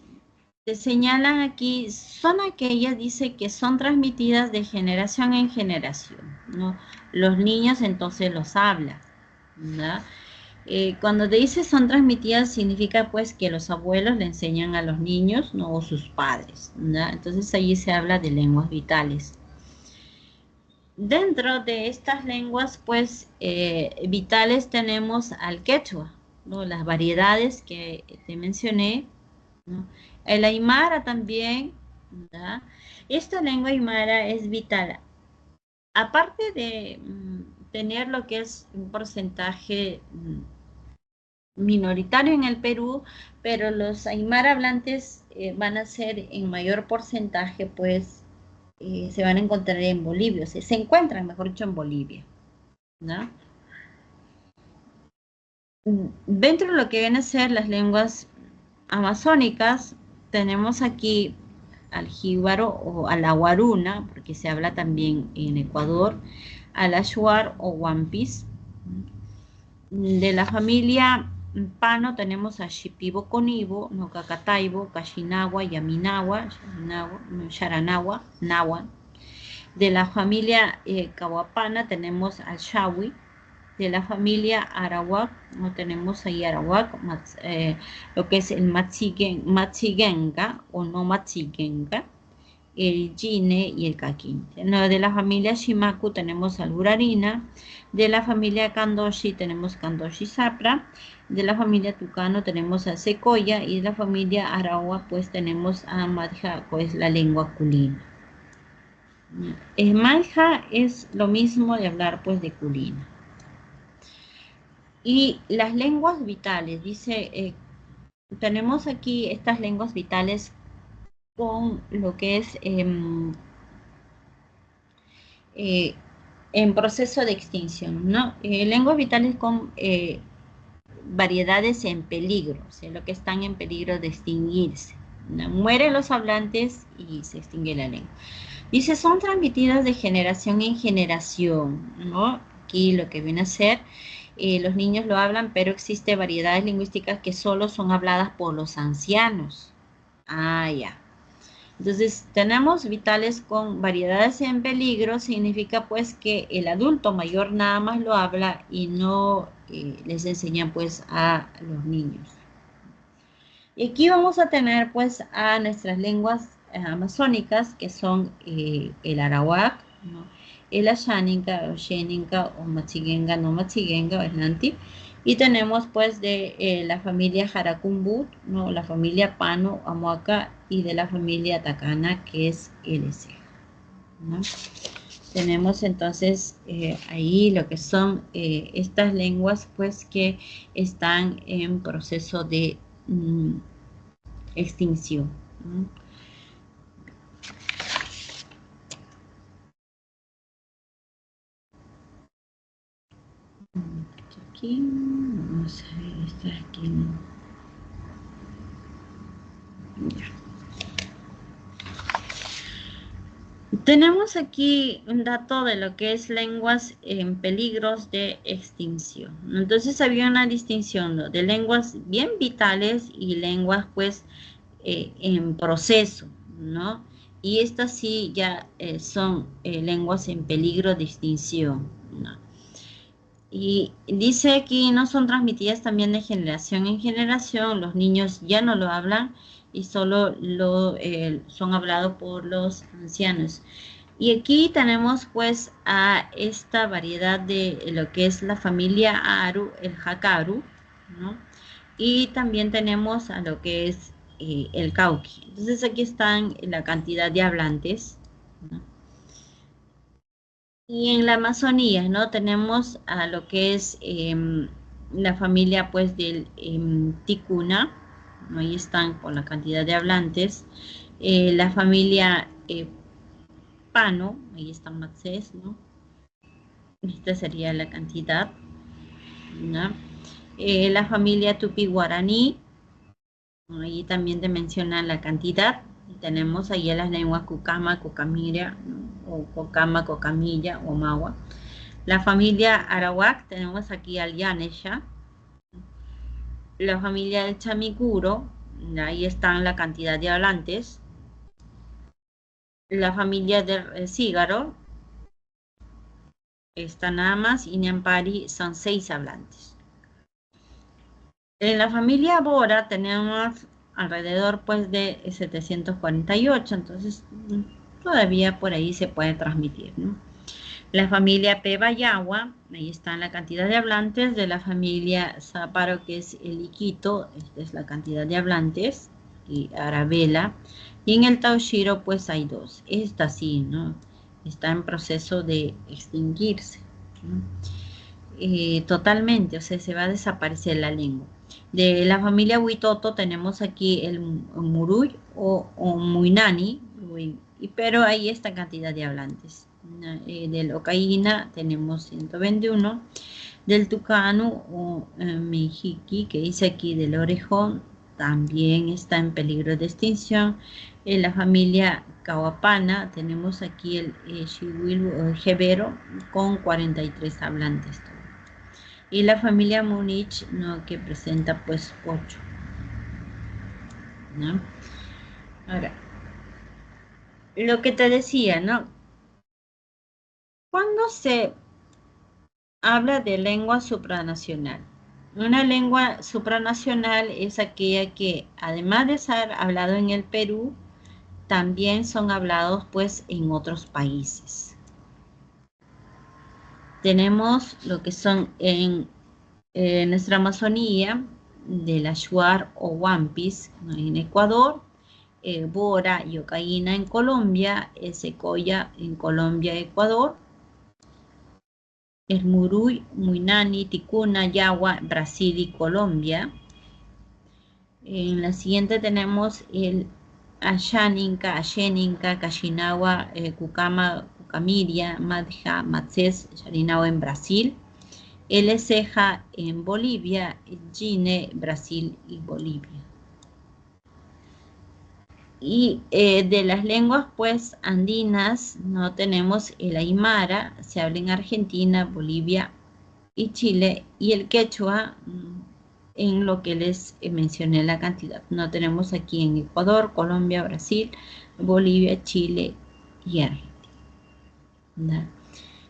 te señalan aquí, son aquellas, dice, que son transmitidas de generación en generación, ¿no? Los niños entonces los hablan, ¿no? Cuando te dice son transmitidas, significa pues que los abuelos le enseñan a los niños, ¿no? O sus padres, ¿no? Entonces allí se habla de lenguas vitales. Dentro de estas lenguas, pues, vitales tenemos al quechua, ¿no? Las variedades que te mencioné, ¿no? El aymara también, ¿no? Esta lengua aymara es vital. Aparte de tener lo que es un porcentaje minoritario en el Perú, pero los aymara hablantes van a ser en mayor porcentaje, pues, se van a encontrar en Bolivia, se encuentran, mejor dicho, en Bolivia, ¿no? Dentro de lo que vienen a ser las lenguas amazónicas, tenemos aquí al jíbaro o a la guaruna, porque se habla también en Ecuador, al ashuar o wampis. De la familia Pano tenemos a Shipibo Conibo, Nocacataibo, Cachinagua, Yaminagua, Sharanagua, Nahuatl. De la familia Cahuapana tenemos al Shawi. De la familia Arawak, no tenemos ahí Arawak, lo que es el Matsigenga o no Matsigenga, el Gine y el Kakin. No, de la familia Shimaku tenemos al Urarina. De la familia Kandoshi tenemos Kandoshi Sapra. De la familia Tucano tenemos a Secoya. Y de la familia Arawa pues tenemos a Madja, pues la lengua culina. Madja es lo mismo de hablar pues de culina. Y las lenguas vitales, dice, tenemos aquí estas lenguas vitales con lo que es en proceso de extinción, ¿no? Lenguas vitales con variedades en peligro, o sea, lo que están en peligro de extinguirse, ¿no? Mueren los hablantes y se extingue la lengua. Dice, son transmitidas de generación en generación, ¿no? Aquí lo que viene a ser, los niños lo hablan, pero existe variedades lingüísticas que solo son habladas por los ancianos. Ah, ya. Entonces, tenemos vitales con variedades en peligro, significa pues que el adulto mayor nada más lo habla y no les enseñan pues a los niños. Y aquí vamos a tener pues a nuestras lenguas amazónicas, que son el arawak, ¿no? El asháninca, o xéninca, o machigenga, no machigenga, o el nanti. Y tenemos pues de la familia Jaracumbut, ¿no? La familia Pano, Amoaca, y de la familia Tacana, que es LC, ¿no? Tenemos entonces ahí lo que son estas lenguas pues que están en proceso de extinción, ¿no? Aquí, vamos a ver, está aquí, ¿no? Ya. Tenemos aquí un dato de lo que es lenguas en peligros de extinción. Entonces había una distinción, ¿no?, de lenguas bien vitales y lenguas pues en proceso, ¿no? Y estas sí ya son lenguas en peligro de extinción, ¿no? Y dice aquí, no son transmitidas también de generación en generación, los niños ya no lo hablan y solo son hablados por los ancianos. Y aquí tenemos pues a esta variedad de lo que es la familia Aru, el Hakaru, ¿no? Y también tenemos a lo que es el Cauqui. Entonces aquí están la cantidad de hablantes, ¿no? Y en la Amazonía, ¿no? Tenemos a lo que es la familia, pues, del Ticuna, ¿no? Ahí están por la cantidad de hablantes. La familia Pano, ahí está Maxés, ¿no? Esta sería la cantidad, ¿no? La familia Tupi-Guaraní, ahí también te mencionan la cantidad. Tenemos ahí las lenguas Cucama, Cucamira, ¿no? O Cocama, Cocamilla o Magua. La familia Arawak, tenemos aquí al Yanesha. La familia del Chamicuro, ahí están la cantidad de hablantes. La familia del Cígaro, está nada más, y Ñampari son 6 hablantes. En la familia Bora tenemos alrededor pues de 748, entonces todavía por ahí se puede transmitir, ¿no? La familia Pebayagua, ahí está la cantidad de hablantes. De la familia Záparo, que es el Iquito, esta es la cantidad de hablantes, y Arabela. Y en el Taushiro pues hay 2. Esta sí, ¿no? Está en proceso de extinguirse, ¿no? Totalmente, o sea, se va a desaparecer la lengua. De la familia Huitoto tenemos aquí el Muruy o Muinani, pero hay esta cantidad de hablantes. Del Ocaína tenemos 121. Del Tucano o Mexiqui, que dice aquí del orejón, también está en peligro de extinción. En la familia Kawapana tenemos aquí el Xihuilu o Jebero con 43 hablantes. Y la familia Munich, ¿no? Que presenta pues 8, ¿no? Ahora, lo que te decía, ¿no? Cuando se habla de lengua supranacional, una lengua supranacional es aquella que, además de ser hablado en el Perú, también son hablados pues en otros países. Tenemos lo que son en nuestra Amazonía, del Achuar o Wampis, ¿no? En Ecuador, Bora y Ocaína en Colombia, Secoya en Colombia, Ecuador, el Muruy, Muinani, Ticuna, Yagua, Brasil y Colombia. En la siguiente tenemos el Ashaninka, Asheninka, Kashinawa, Cucama, Cucamiria, Madja, Matzés, Yarinao en Brasil. El Ceja en Bolivia, Gine, Brasil y Bolivia. Y de las lenguas pues andinas no tenemos el aymara, se habla en Argentina, Bolivia y Chile, y el quechua en lo que les mencioné la cantidad. No tenemos aquí en Ecuador, Colombia, Brasil, Bolivia, Chile y Argentina. ¿No?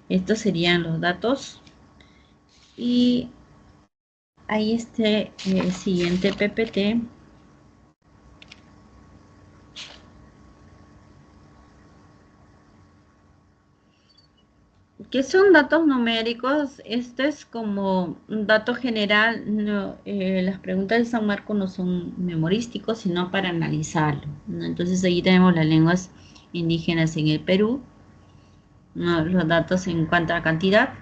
Estos serían los datos. Y ahí este siguiente PPT. ¿Qué son datos numéricos? Esto es como un dato general. No, las preguntas de San Marcos no son memorísticos, sino para analizarlo, ¿no? Entonces ahí tenemos las lenguas indígenas en el Perú, ¿no? Los datos en cuanto a cantidad.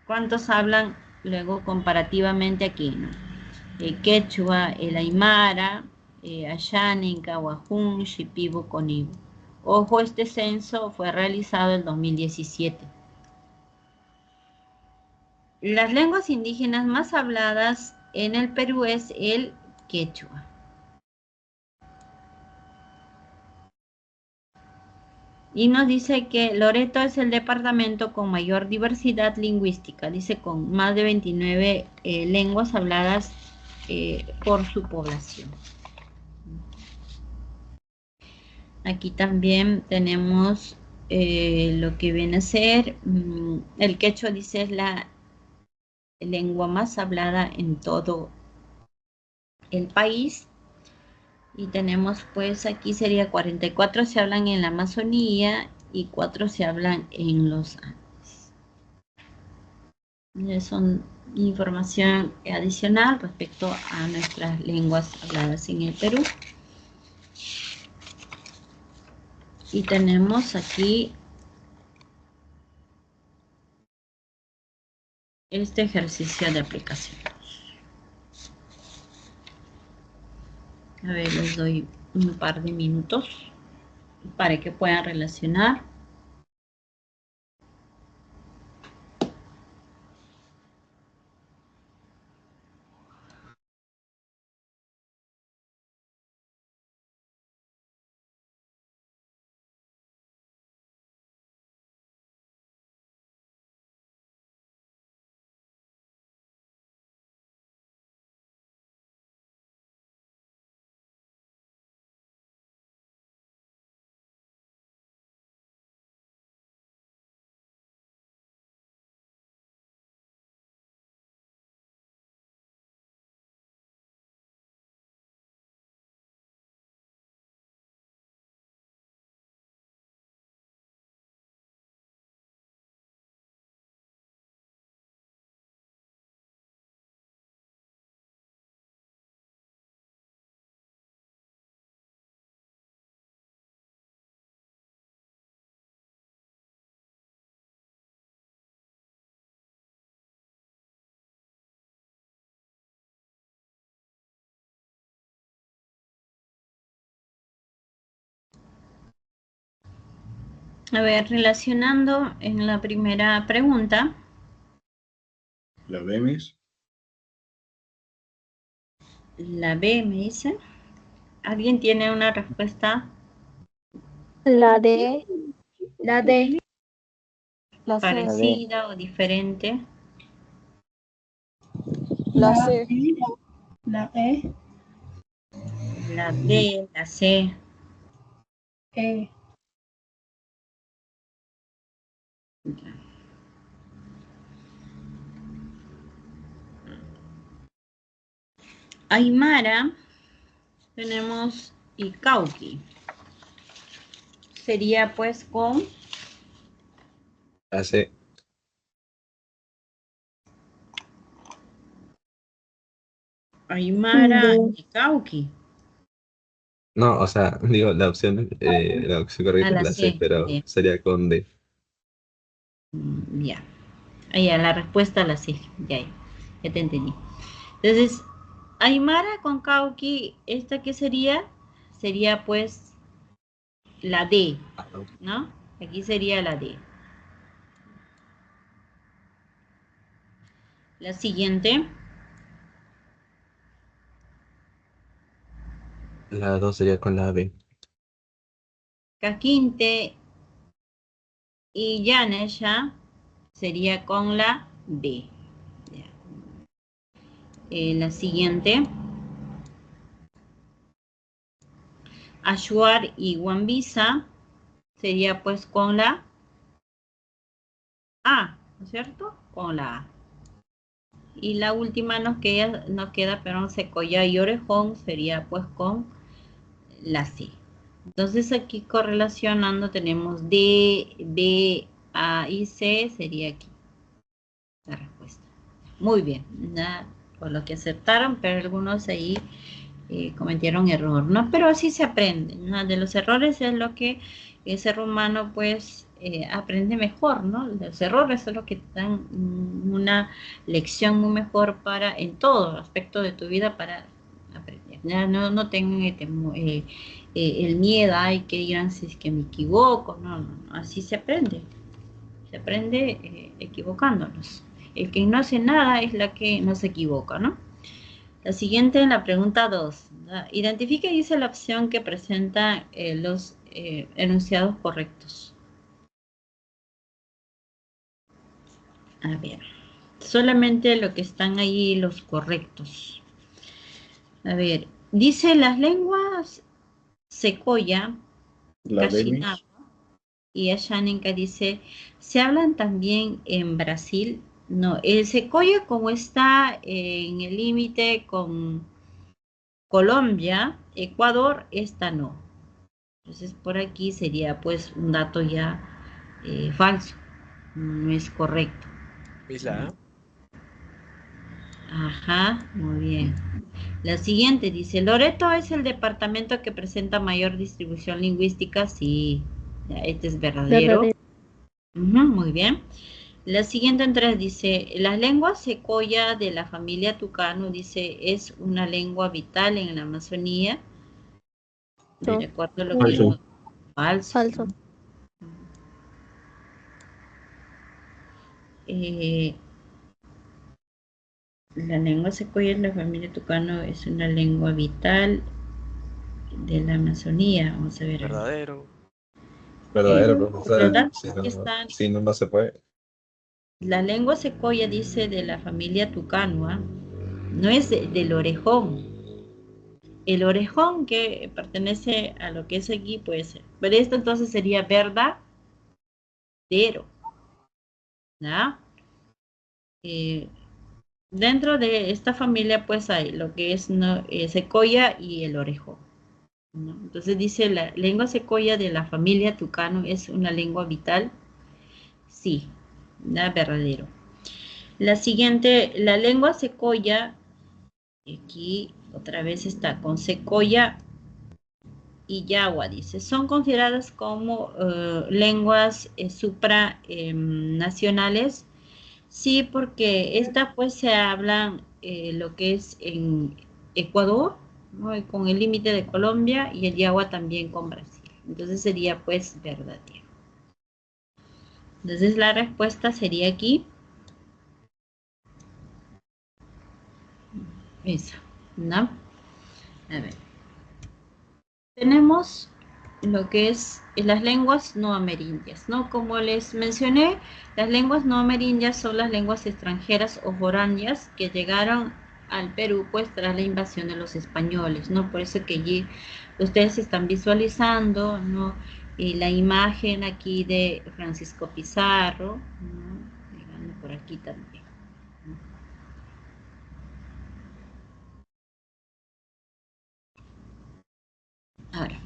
¿Cuántos hablan luego comparativamente aquí, ¿no? El quechua, el aymara, Ashaninka, Wajún, Shipibo, Conibo. Ojo, este censo fue realizado en 2017. Las lenguas indígenas más habladas en el Perú es el quechua. Y nos dice que Loreto es el departamento con mayor diversidad lingüística, dice con más de 29 lenguas habladas por su población. Aquí también tenemos lo que viene a ser, el quechua dice es la lengua más hablada en todo el país. Y tenemos pues aquí sería 44 se hablan en la Amazonía y 4 se hablan en los Andes. Son información adicional respecto a nuestras lenguas habladas en el Perú. Y tenemos aquí este ejercicio de aplicación. A ver, les doy un par de minutos para que puedan relacionar. A ver, relacionando en la primera pregunta, La B, Miss. la B me dice. ¿Alguien tiene una respuesta La D, La D. la C, parecida o diferente? la C, La E, La D, la C. E, Aymara, tenemos Icauqui. Sería pues con La C. Aymara, D. Icauqui. No, o sea, digo, la opción correcta es la la C, C. pero D. sería con D. Ya. Ya, la respuesta la C. Ya te entendí. Entonces, Aymara con Cauqui, ¿esta qué sería? Sería pues la D, ¿no? Aquí sería la D. La siguiente, La 2 sería con la B. Caquinte y Yanesha sería con la B. Ya. La siguiente, Ashuar y Wambisa sería pues con la A, ¿no es cierto? Con la A. Y la última nos queda perdón, Secoya y Orejón sería pues con la C. Entonces aquí correlacionando tenemos D, B, A y C, sería aquí la respuesta. Muy bien, nada, por lo que aceptaron, pero algunos ahí cometieron error, ¿no? Pero así se aprende, ¿no? De los errores es lo que el ser humano pues aprende mejor, ¿no? Los errores es lo que te dan una lección muy mejor para, en todo aspecto de tu vida para aprender. Ya, no tengan el miedo, ay, que dirán si es que me equivoco, no, así se aprende equivocándonos. El que no hace nada es la que no se equivoca, ¿no? La siguiente en la pregunta 2. Identifique, dice la opción que presenta los enunciados correctos. A ver, solamente lo que están ahí los correctos. A ver, dice las lenguas secoya, La D, Miss. Cachinabo y Ashaninka dice, ¿se hablan también en Brasil? No, el secoya como está en el límite con Colombia, Ecuador, esta no. Entonces por aquí sería pues un dato ya falso, no es correcto. ¿Es la A? Ajá, muy bien. La siguiente dice, Loreto es el departamento que presenta mayor distribución lingüística. Sí, ya, este es verdadero. verdadero. Muy bien. La siguiente entre dice, la lengua secoya de la familia tucano, dice, es una lengua vital en la Amazonía. No. De acuerdo a lo que Falso. hemos... Falso. Falso. La lengua secoya de la familia tucano es una lengua vital de la Amazonía. Vamos a ver. Verdadero. Verdadero, profesor. ¿Verdad? Si Aquí están. no, no se puede. La lengua secoya dice de la familia tucanoa, no es del orejón. El orejón que pertenece a lo que es aquí puede ser. Pero esto entonces sería verdadero. ¿Ya? Dentro de esta familia pues hay lo que es secoya y el orejón, ¿no? Entonces dice la lengua secoya de la familia tucano es una lengua vital. Sí, nada verdadero. La siguiente, la lengua secoya, aquí otra vez está con secoya y yagua, dice, son consideradas como lenguas supranacionales. Sí, porque esta pues se habla lo que es en Ecuador, ¿no? Y con el límite de Colombia y el Yagua también con Brasil. Entonces sería pues verdadero. Entonces la respuesta sería aquí. Esa, ¿no? A ver. Tenemos lo que es las lenguas no amerindias, ¿no? Como les mencioné, las lenguas no amerindias son las lenguas extranjeras o foráneas que llegaron al Perú pues tras la invasión de los españoles, ¿no? Por eso que allí ustedes están visualizando, ¿no? La imagen aquí de Francisco Pizarro, ¿no? Llegando por aquí también. Ahora,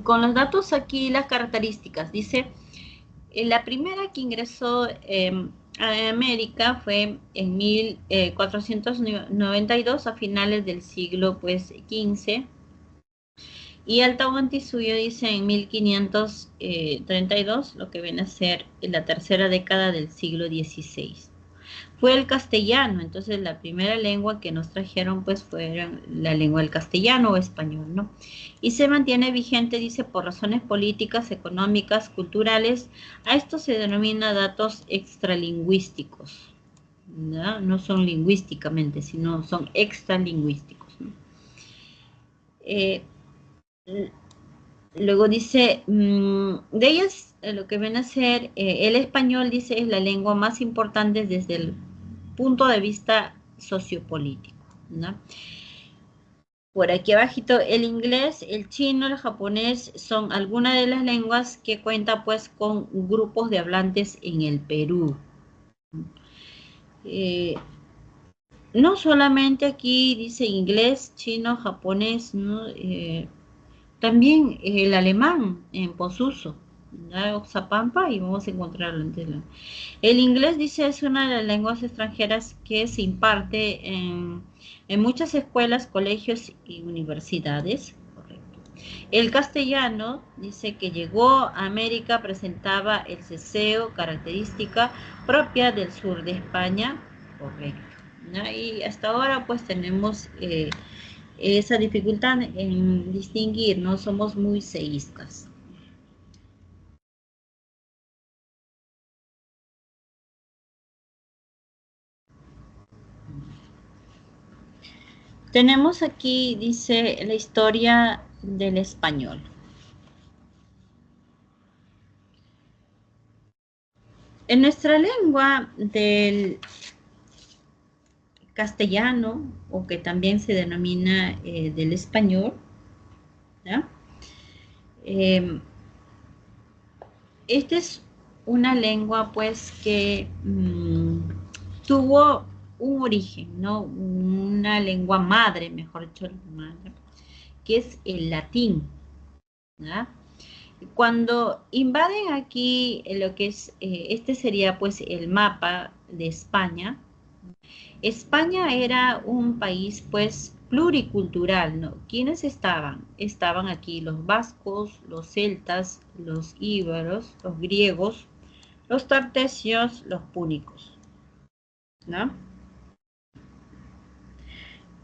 con los datos aquí, las características, dice, la primera que ingresó a América fue en 1492 a finales del siglo pues, XV, y Altahuantinsuyo dice en 1532, lo que viene a ser la tercera década del siglo XVI. Fue el castellano, entonces la primera lengua que nos trajeron pues fue la lengua del castellano o español, ¿no? Y se mantiene vigente, dice, por razones políticas, económicas, culturales. A esto se denomina datos extralingüísticos, ¿no? No son lingüísticamente, sino son extralingüísticos, ¿no? Luego dice, de ellas lo que viene a ser el español, dice, es la lengua más importante desde el punto de vista sociopolítico, ¿no? Por aquí abajito, el inglés, el chino, el japonés son algunas de las lenguas que cuentan pues con grupos de hablantes en el Perú. No solamente aquí dice inglés, chino, japonés, ¿no? También el alemán en Posuso, Oxapampa, y vamos a encontrarlo en el inglés, dice, es una de las lenguas extranjeras que se imparte en muchas escuelas, colegios y universidades. Correcto. El castellano, dice que llegó a América, presentaba el ceseo, característica propia del sur de España. Correcto. ¿No? Y hasta ahora pues tenemos esa dificultad en distinguir, no somos muy seístas. Tenemos aquí, dice, la historia del español. En nuestra lengua del castellano, o que también se denomina del español, ¿ya? Esta es una lengua pues que tuvo un origen, ¿no? Una lengua madre, mejor dicho, madre, que es el latín, ¿ya? Cuando invaden aquí lo que es, este sería pues el mapa de España. España era un país pues pluricultural, ¿no? ¿Quiénes estaban? Estaban aquí los vascos, los celtas, los íberos, los griegos, los tartesios, los púnicos, ¿no?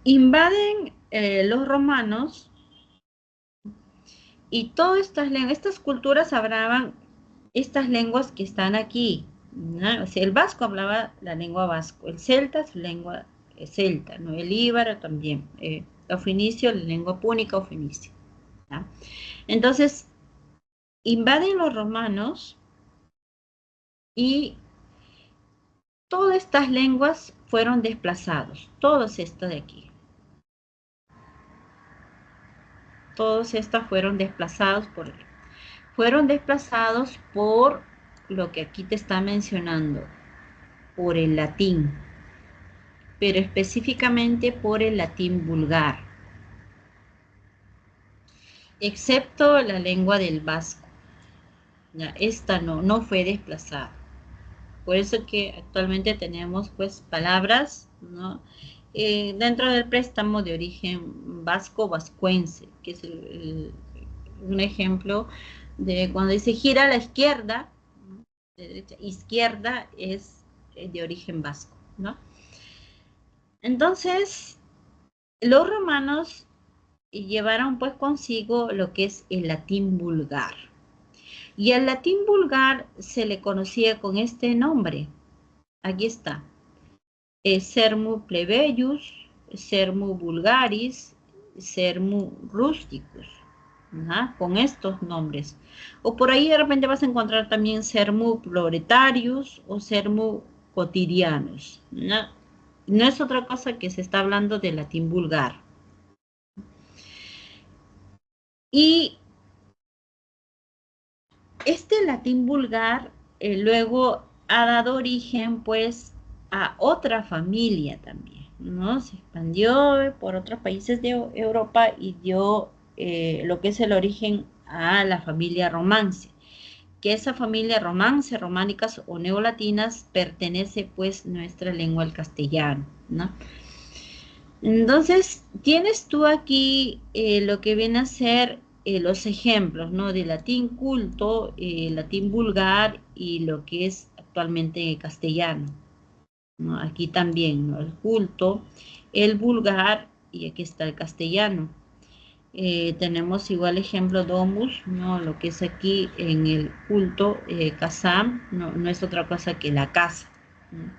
Invaden los romanos y todas estas culturas hablaban estas lenguas que están aquí, ¿no? O sea, el vasco hablaba la lengua vasco, el celta su lengua celta, ¿no? El íbero también, o fenicio, la lengua púnica o fenicia, ¿no? Entonces, invaden los romanos y todas estas lenguas fueron desplazados, todos estos de aquí. Todos estos fueron desplazados por lo que aquí te está mencionando, por el latín, pero específicamente por el latín vulgar, excepto la lengua del vasco. Ya, esta no fue desplazada. Por eso que actualmente tenemos pues palabras, ¿no? Dentro del préstamo de origen vasco-vascuense, que es un ejemplo de cuando dice gira a la izquierda, ¿no? De derecha, izquierda es de origen vasco, ¿no? Entonces, los romanos llevaron pues consigo lo que es el latín vulgar. Y al latín vulgar se le conocía con este nombre. Aquí está. Sermu plebeius, sermu vulgaris, sermu rusticus. ¿Ah? Con estos nombres. O por ahí de repente vas a encontrar también sermu proletarius o sermu cotidianos. ¿No? No es otra cosa que se está hablando del latín vulgar. Y este latín vulgar luego ha dado origen pues a otra familia también, ¿no? Se expandió por otros países de Europa y dio lo que es el origen a la familia romance, que esa familia romance, románicas o neolatinas pertenece pues nuestra lengua al castellano, ¿no? Entonces, tienes tú aquí lo que viene a ser los ejemplos, ¿no? De latín culto, latín vulgar y lo que es actualmente castellano, ¿no? Aquí también, ¿no? El culto, el vulgar y aquí está el castellano. Tenemos igual ejemplo domus, ¿no? Lo que es aquí en el culto, casam, no es otra cosa que la casa, ¿no?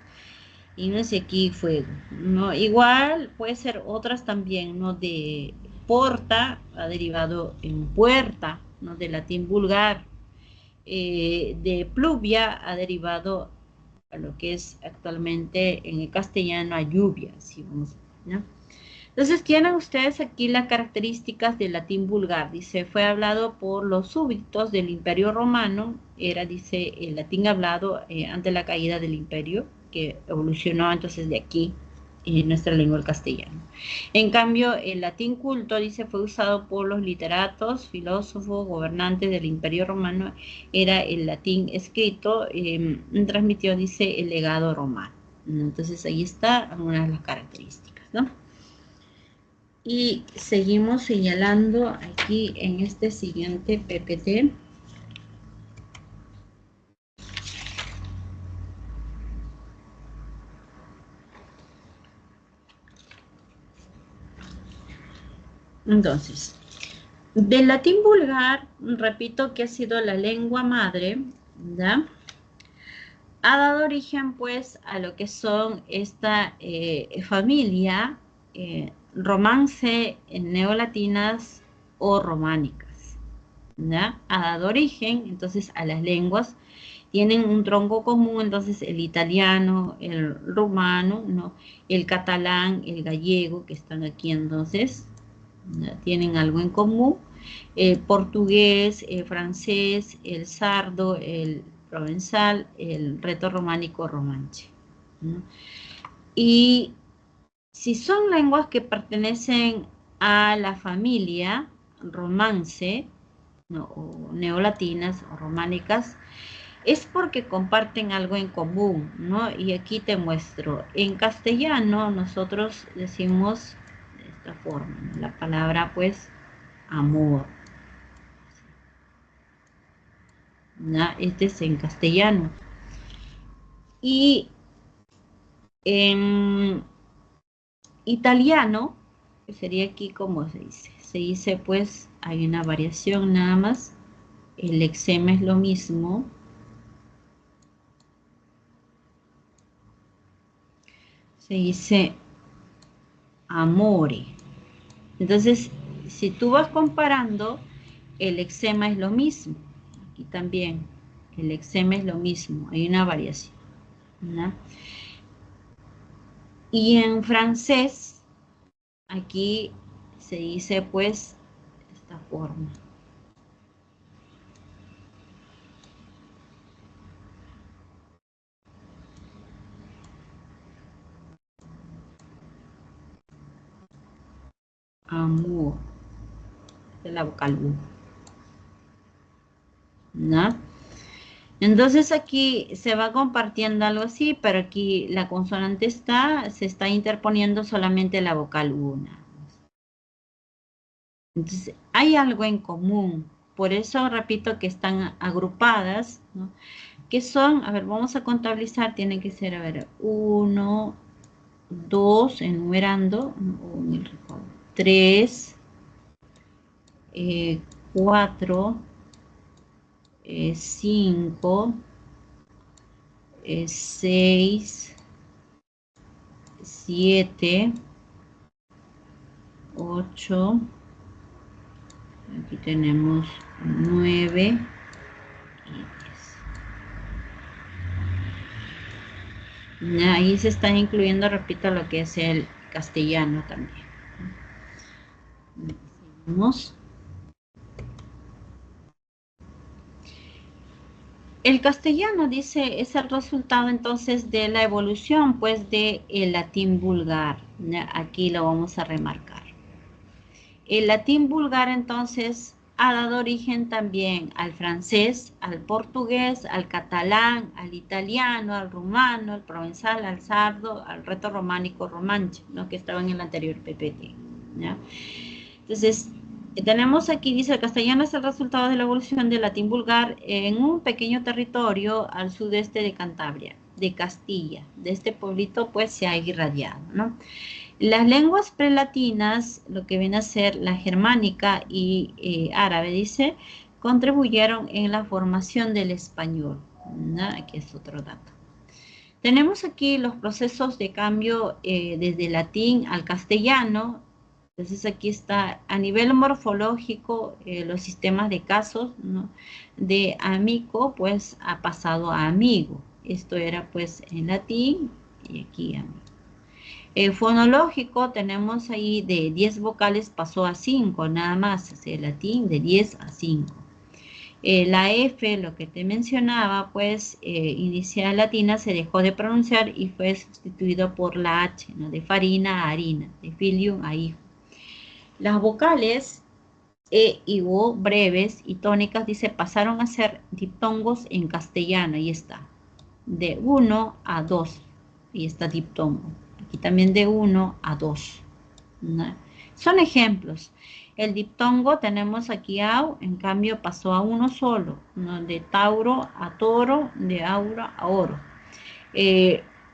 Y no sé aquí fuego, ¿no? Igual puede ser otras también, ¿no? De porta, ha derivado en puerta, ¿no? De latín vulgar. De pluvia ha derivado a lo que es actualmente en el castellano a lluvia, así vamos, ¿no? Entonces tienen ustedes aquí las características del latín vulgar. Dice, fue hablado por los súbditos del Imperio Romano. Era, dice, el latín hablado ante la caída del imperio, que evolucionó entonces de aquí en nuestra lengua el castellano. En cambio, el latín culto, dice, fue usado por los literatos, filósofos, gobernantes del Imperio Romano. Era el latín escrito, transmitió, dice, el legado romano. Entonces ahí está algunas de las características, ¿no? Y seguimos señalando aquí en este siguiente PPT. Entonces, del latín vulgar, repito que ha sido la lengua madre, ¿ya? Ha dado origen pues a lo que son esta familia romance neolatinas o románicas, ¿ya? Ha dado origen entonces a las lenguas, tienen un tronco común, entonces el italiano, el rumano, ¿no? El catalán, el gallego, que están aquí entonces, ¿ya? Tienen algo en común, el portugués, el francés, el sardo, el provenzal, el reto-románico romanche, ¿no? Y si son lenguas que pertenecen a la familia romance, ¿no? O neolatinas o románicas, es porque comparten algo en común, ¿no? Y aquí te muestro. En castellano nosotros decimos de esta forma, ¿no? La palabra pues amor, ¿no? Este es en castellano. Y en italiano, que sería aquí como se dice pues, hay una variación nada más, el lexema es lo mismo, se dice amore. Entonces, si tú vas comparando, el lexema es lo mismo, aquí también, el lexema es lo mismo, hay una variación, ¿no? Y en francés, aquí se dice pues de esta forma. Amour, de la vocal U, ¿no? Entonces aquí se va compartiendo algo así, pero aquí la consonante se está interponiendo solamente la vocal U. Entonces hay algo en común, por eso repito que están agrupadas, ¿no? Que son, a ver, vamos a contabilizar, tienen que ser, a ver, 1, 2, enumerando, 3, 4, 5, 6, 7, 8, aquí tenemos 9 y 10. Ahí se están incluyendo, repito, lo que es el castellano también. Seguimos. El castellano, dice, es el resultado entonces de la evolución, pues, del latín vulgar. Aquí lo vamos a remarcar. El latín vulgar, entonces, ha dado origen también al francés, al portugués, al catalán, al italiano, al rumano, al provenzal, al sardo, al reto-románico romanche, ¿no? Que estaba en el anterior PPT, ¿ya? Entonces, tenemos aquí, dice, el castellano es el resultado de la evolución del latín vulgar en un pequeño territorio al sudeste de Cantabria, de Castilla. De este pueblito, pues, se ha irradiado, ¿no? Las lenguas prelatinas, lo que viene a ser la germánica y árabe, dice, contribuyeron en la formación del español, ¿no? Aquí es otro dato. Tenemos aquí los procesos de cambio desde latín al castellano. Entonces aquí está a nivel morfológico los sistemas de casos, ¿no? De amico, pues ha pasado a amigo. Esto era pues en latín y aquí amigo. Fonológico, tenemos ahí de 10 vocales pasó a 5, nada más, o sea, el latín de 10 a 5. La F, lo que te mencionaba, pues inicial latina se dejó de pronunciar y fue sustituido por la H, ¿no? De farina a harina, de filium a hijo. Las vocales E y O breves y tónicas, dice, pasaron a ser diptongos en castellano, ahí está, de 1 a 2, y está diptongo. Aquí también de 1 a 2, ¿no? Son ejemplos. El diptongo tenemos aquí au, en cambio pasó a uno solo, ¿no? De tauro a toro, de aura a oro.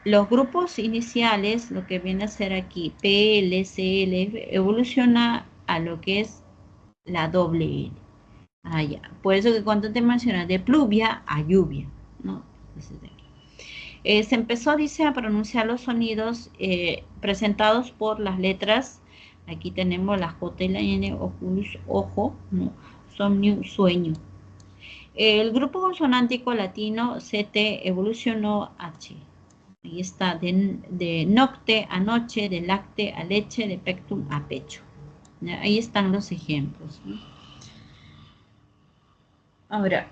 Los grupos iniciales, lo que viene a ser aquí, PL, CL, evoluciona a lo que es la doble L. Ah, ya. Por eso que cuando te mencionas de pluvia a lluvia, ¿no? Entonces, se empezó, dice, a pronunciar los sonidos presentados por las letras. Aquí tenemos la J y la N, oculus, ojo, ¿no? Somnium, sueño. El grupo consonántico latino CT evolucionó H. Ahí está, de nocte a noche, de lacte a leche, de pectum a pecho. ¿Ya? Ahí están los ejemplos, ¿no? Ahora,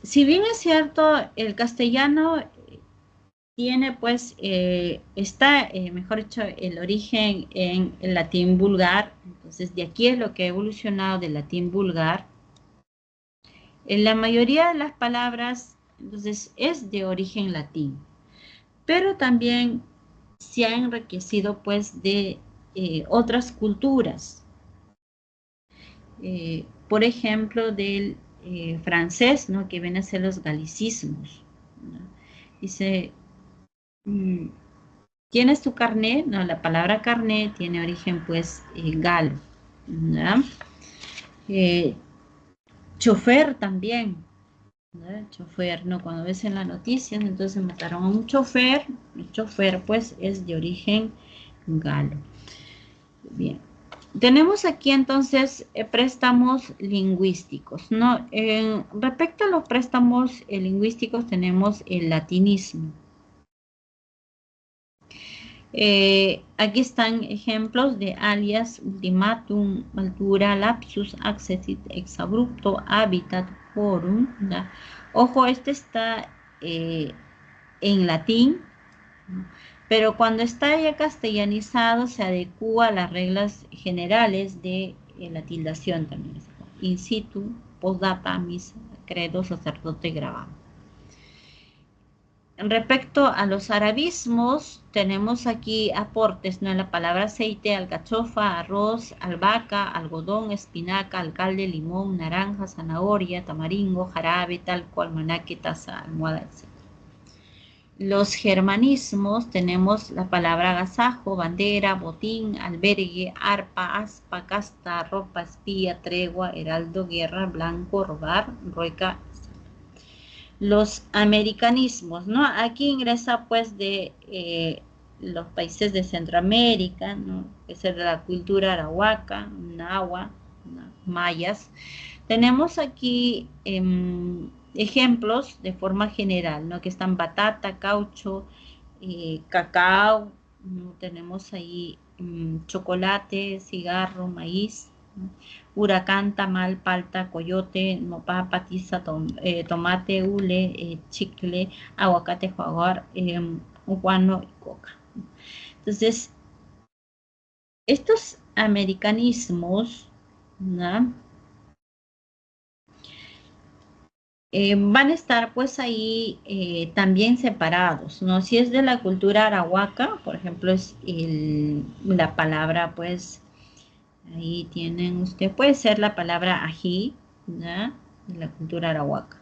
si bien es cierto, el castellano tiene, pues, está, mejor dicho, el origen en el latín vulgar. Entonces, de aquí es lo que ha evolucionado del latín vulgar. En la mayoría de las palabras, entonces, es de origen latín. Pero también se ha enriquecido, pues, de otras culturas. Por ejemplo, del francés, ¿no? Que viene a ser los galicismos, ¿no? Dice... ¿Tienes tu carnet? No, la palabra carnet tiene origen, pues, galo, ¿no? Chofer también, ¿no? Chofer, ¿no? Cuando ves en las noticias, entonces mataron a un chofer. El chofer, pues, es de origen galo. Bien. Tenemos aquí, entonces, préstamos lingüísticos, ¿no? Respecto a los préstamos lingüísticos, tenemos el latinismo. Aquí están ejemplos de alias, ultimatum, altura, lapsus, accessit, exabrupto, habitat, quorum, ¿no? Ojo, este está en latín, ¿no? Pero cuando está ya castellanizado se adecua a las reglas generales de la tildación también. In situ, postdata, misa, credo, sacerdote, grabado. Respecto a los arabismos, tenemos aquí aportes, ¿no? En la palabra aceite, alcachofa, arroz, albahaca, algodón, espinaca, alcalde, limón, naranja, zanahoria, tamarindo, jarabe, talco, almanaque, taza, almohada, etc. Los germanismos, tenemos la palabra agasajo, bandera, botín, albergue, arpa, aspa, casta, ropa, espía, tregua, heraldo, guerra, blanco, robar, rueca, etc. los americanismos, ¿no? Aquí ingresa pues de los países de Centroamérica, ¿no? Que es de la cultura arahuaca, nahua, mayas. Tenemos aquí ejemplos de forma general, ¿no? Que están batata, caucho, cacao, ¿no? Tenemos ahí chocolate, cigarro, maíz, ¿no? Huracán, tamal, palta, coyote, nopal, patiza, tomate, hule, chicle, aguacate, jaguar, guano y coca. Entonces, estos americanismos, ¿no? Van a estar pues ahí también separados, ¿no? Si es de la cultura arahuaca, por ejemplo, es la palabra pues, ahí tienen usted, puede ser la palabra ají, ¿no? De la cultura arahuaca.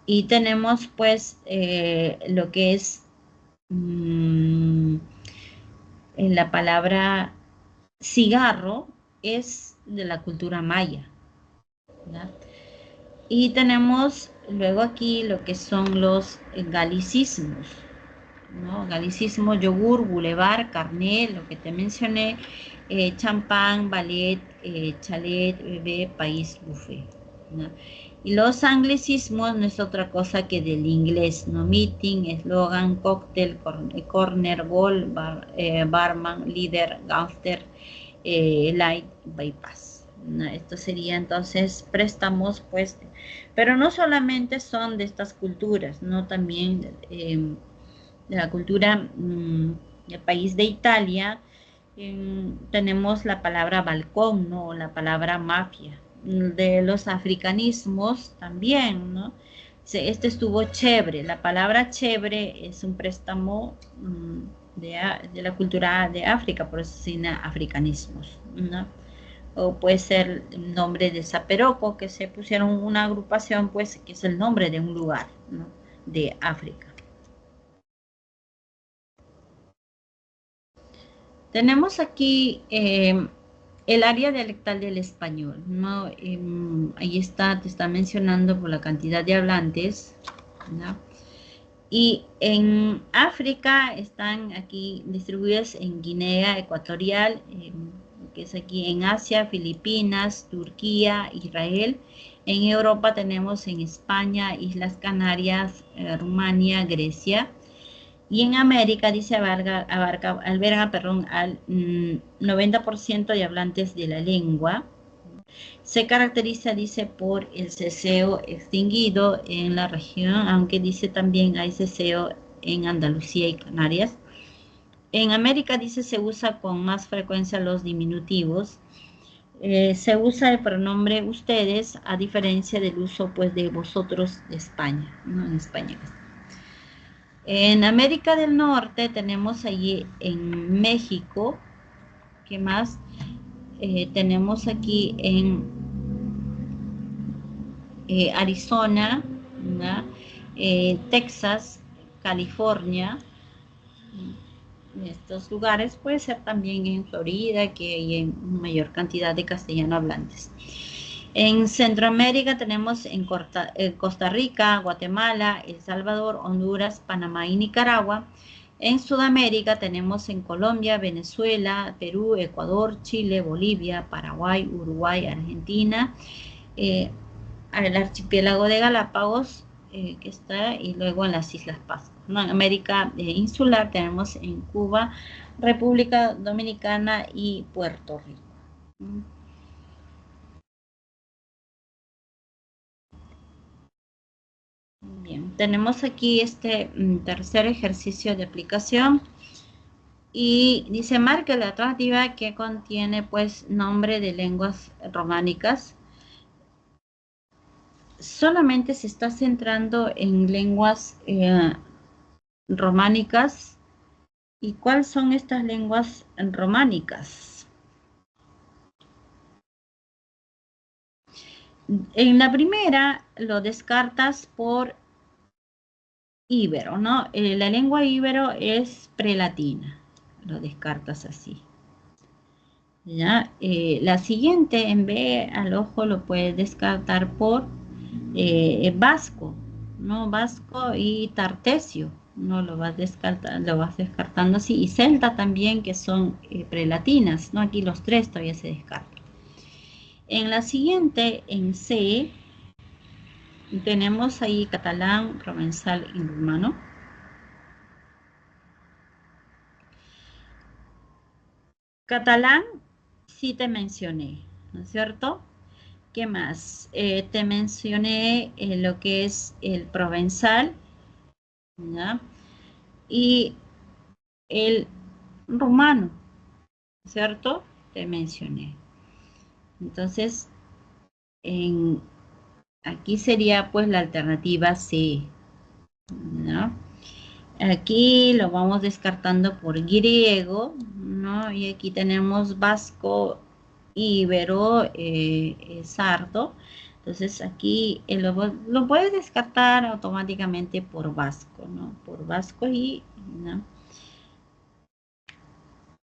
Y tenemos pues lo que es la palabra cigarro, es de la cultura maya, ¿no? Y tenemos luego aquí lo que son los galicismos, ¿no? Galicismo, yogur, bulevar, carné, lo que te mencioné, champán, ballet, chalet, bebé, país, buffet, ¿no? Y los anglicismos no es otra cosa que del inglés, ¿no? Meeting, eslogan, cóctel, corner, goal, barman, líder, gangster, light, bypass, ¿no? Esto sería entonces préstamos, pues, pero no solamente son de estas culturas, ¿no? También de la cultura del país de Italia, tenemos la palabra balcón, ¿no? La palabra mafia. De los africanismos también, ¿no? Este estuvo chévere. La palabra chévere es un préstamo de la cultura de África, por eso se llama africanismos, ¿no? O puede ser el nombre de Zaperoco, que se pusieron una agrupación, pues, que es el nombre de un lugar, ¿no? De África. Tenemos aquí el área dialectal del español, ¿no? Ahí está, te está mencionando por la cantidad de hablantes, ¿no? Y en África están aquí distribuidas en Guinea Ecuatorial, que es aquí en Asia, Filipinas, Turquía, Israel. En Europa tenemos en España, Islas Canarias, Rumania, Grecia. Y en América, dice, alberga al 90% de hablantes de la lengua. Se caracteriza, dice, por el ceseo extinguido en la región, aunque dice también hay ceseo en Andalucía y Canarias. En América, dice, se usa con más frecuencia los diminutivos. Se usa el pronombre ustedes, a diferencia del uso, pues, de vosotros de España, ¿no? En España. En América del Norte tenemos allí en México, ¿qué más? Tenemos aquí en Arizona, ¿no? Texas, California. En estos lugares puede ser también en Florida, que hay en mayor cantidad de castellano hablantes. En Centroamérica tenemos en Costa Rica, Guatemala, El Salvador, Honduras, Panamá y Nicaragua. En Sudamérica tenemos en Colombia, Venezuela, Perú, Ecuador, Chile, Bolivia, Paraguay, Uruguay, Argentina, el archipiélago de Galápagos, que está, y luego en las Islas Pascua, ¿no? En América insular tenemos en Cuba, República Dominicana y Puerto Rico. Bien, tenemos aquí este tercer ejercicio de aplicación y dice marque la alternativa que contiene pues nombre de lenguas románicas. Solamente se está centrando en lenguas románicas. ¿Y cuáles son estas lenguas románicas? En la primera lo descartas por íbero, ¿no? La lengua íbero es prelatina, lo descartas así. ¿Ya? La siguiente, en vez al ojo, lo puedes descartar por vasco, ¿no? Vasco y tartesio, ¿no? Lo vas descartando así. Y celta también, que son prelatinas, ¿no? Aquí los tres todavía se descartan. En la siguiente, en C, tenemos ahí catalán, provenzal y rumano. Catalán, sí te mencioné, ¿no es cierto? ¿Qué más? Te mencioné lo que es el provenzal, ¿ya? Y el rumano, ¿cierto? Te mencioné. Entonces, aquí sería pues la alternativa C, ¿no? Aquí lo vamos descartando por griego, ¿no? Y aquí tenemos vasco, íbero, sardo. Entonces aquí lo puedes descartar automáticamente por vasco, ¿no? Por vasco ¿no?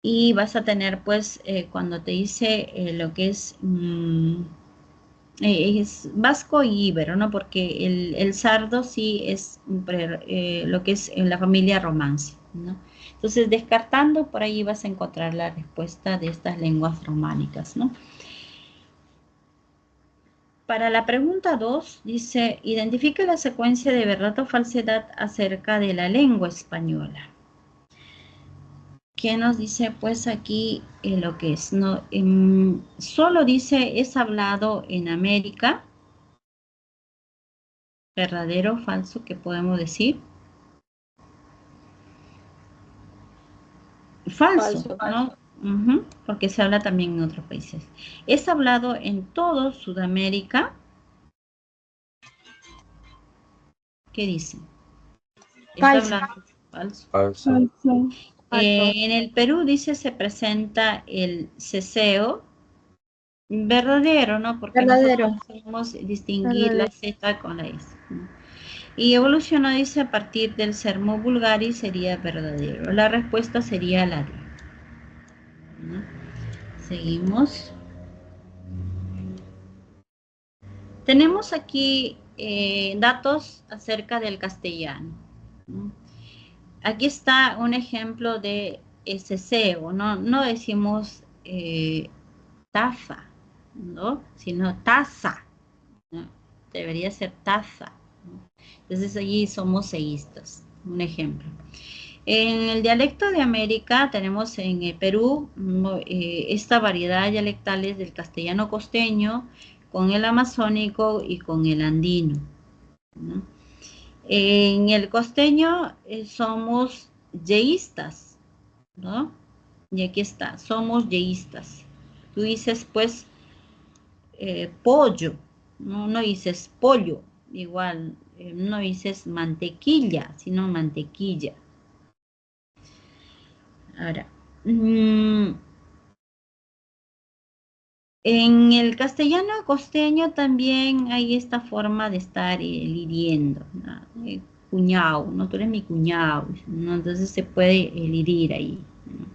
Y vas a tener pues cuando te dice lo que es vasco y íbero, ¿no? Porque el sardo sí es lo que es en la familia romance, ¿no? Entonces, descartando, por ahí vas a encontrar la respuesta de estas lenguas románicas, ¿no? Para la pregunta 2, dice, identifica la secuencia de verdad o falsedad acerca de la lengua española. ¿Qué nos dice pues aquí lo que es? No, solo dice, es hablado en América. ¿Verdadero o falso? ¿Qué podemos decir? Falso, ¿no? Porque se habla también en otros países. Es hablado en todo Sudamérica. ¿Qué dice? Falso. Falso. Falso. En el Perú dice se presenta el ceseo. Verdadero, ¿no? Porque Verdadero. nosotros podemos distinguir la Z con la S. Y evolucionó, dice, a partir del sermo vulgaris sería verdadero. La respuesta sería la D. ¿No? Seguimos. Tenemos aquí datos acerca del castellano. ¿No? Aquí está un ejemplo de ceseo, ¿no? No decimos taza, ¿no? Sino taza, ¿no? Debería ser taza, ¿no? Entonces allí somos seístas, un ejemplo. En el dialecto de América tenemos en Perú esta variedad dialectales del castellano costeño con el amazónico y con el andino, ¿no? En el costeño somos yeístas, ¿no? Y aquí está, somos yeístas. Tú dices pues pollo, no dices pollo, igual no dices mantequilla, sino mantequilla. Ahora, en el castellano costeño también hay esta forma de estar lidiendo, ¿no? Cuñado, ¿no? Tú eres mi cuñado, ¿no? Entonces se puede lidir ahí, ¿no?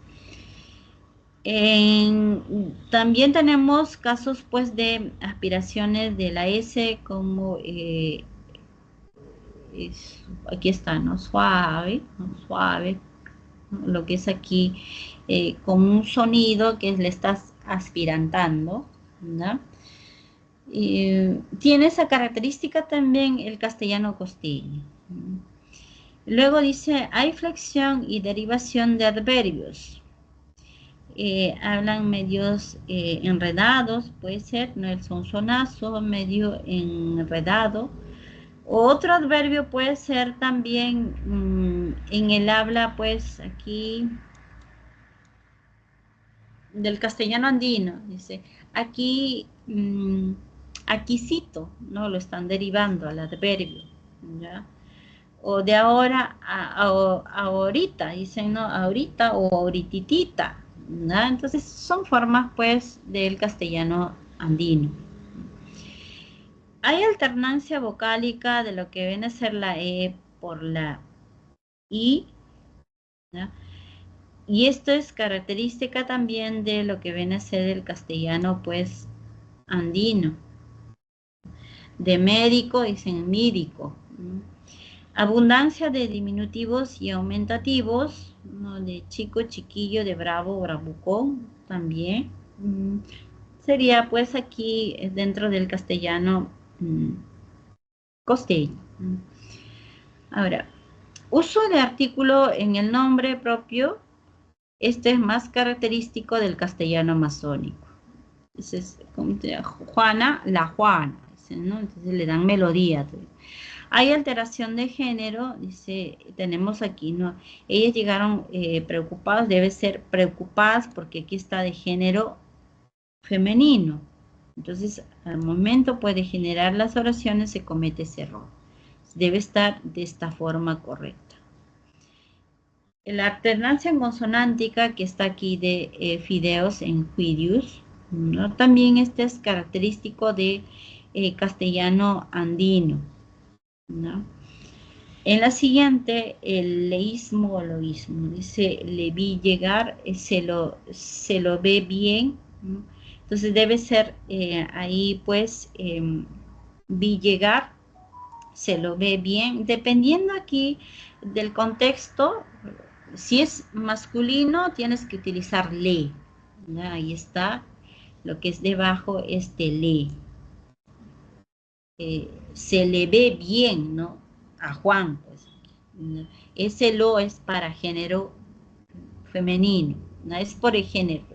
También tenemos casos pues de aspiraciones de la S como aquí está, ¿no? Suave, ¿no? Suave, ¿no? Lo que es aquí con un sonido que le estás aspirantando, ¿no? Tiene esa característica también el castellano costeño. Luego dice, hay flexión y derivación de adverbios. Hablan medios enredados, puede ser, ¿no? El sonsonazo, medio enredado. Otro adverbio puede ser también en el habla, pues aquí del castellano andino, dice, aquí, aquícito, ¿no? Lo están derivando al adverbio, ¿ya? O de ahora a ahorita, dicen, ¿no? Ahorita o ahorititita, ¿no? Entonces son formas, pues, del castellano andino. Hay alternancia vocálica de lo que viene a ser la E por la I, ¿no? Y esto es característica también de lo que viene a ser el castellano, pues, andino. De médico dicen mídico, ¿no? Abundancia de diminutivos y aumentativos, ¿no? De chico, chiquillo, de bravo, bravucón, también. Sería pues aquí dentro del castellano costeño. Ahora, uso de artículo en el nombre propio. Este es más característico del castellano amazónico. Entonces, Juana, la Juana, ¿no? Entonces le dan melodía. Hay alteración de género, dice, tenemos aquí, ¿no? Ellas llegaron preocupadas, debe ser preocupadas porque aquí está de género femenino. Entonces, al momento puede generar las oraciones, se comete ese error. Debe estar de esta forma correcta. La alternancia consonántica que está aquí de fideos en juidius, ¿no? También este es característico de castellano andino, ¿no? En la siguiente, el leísmo o loísmo, dice, le vi llegar, se lo ve bien, ¿no? Entonces debe ser ahí pues, vi llegar, se lo ve bien, dependiendo aquí del contexto. Si es masculino, tienes que utilizar le, ¿no? Ahí está, lo que es debajo es de le. Se le ve bien, ¿no? A Juan, pues. ¿No? Ese lo es para género femenino, no es por el género.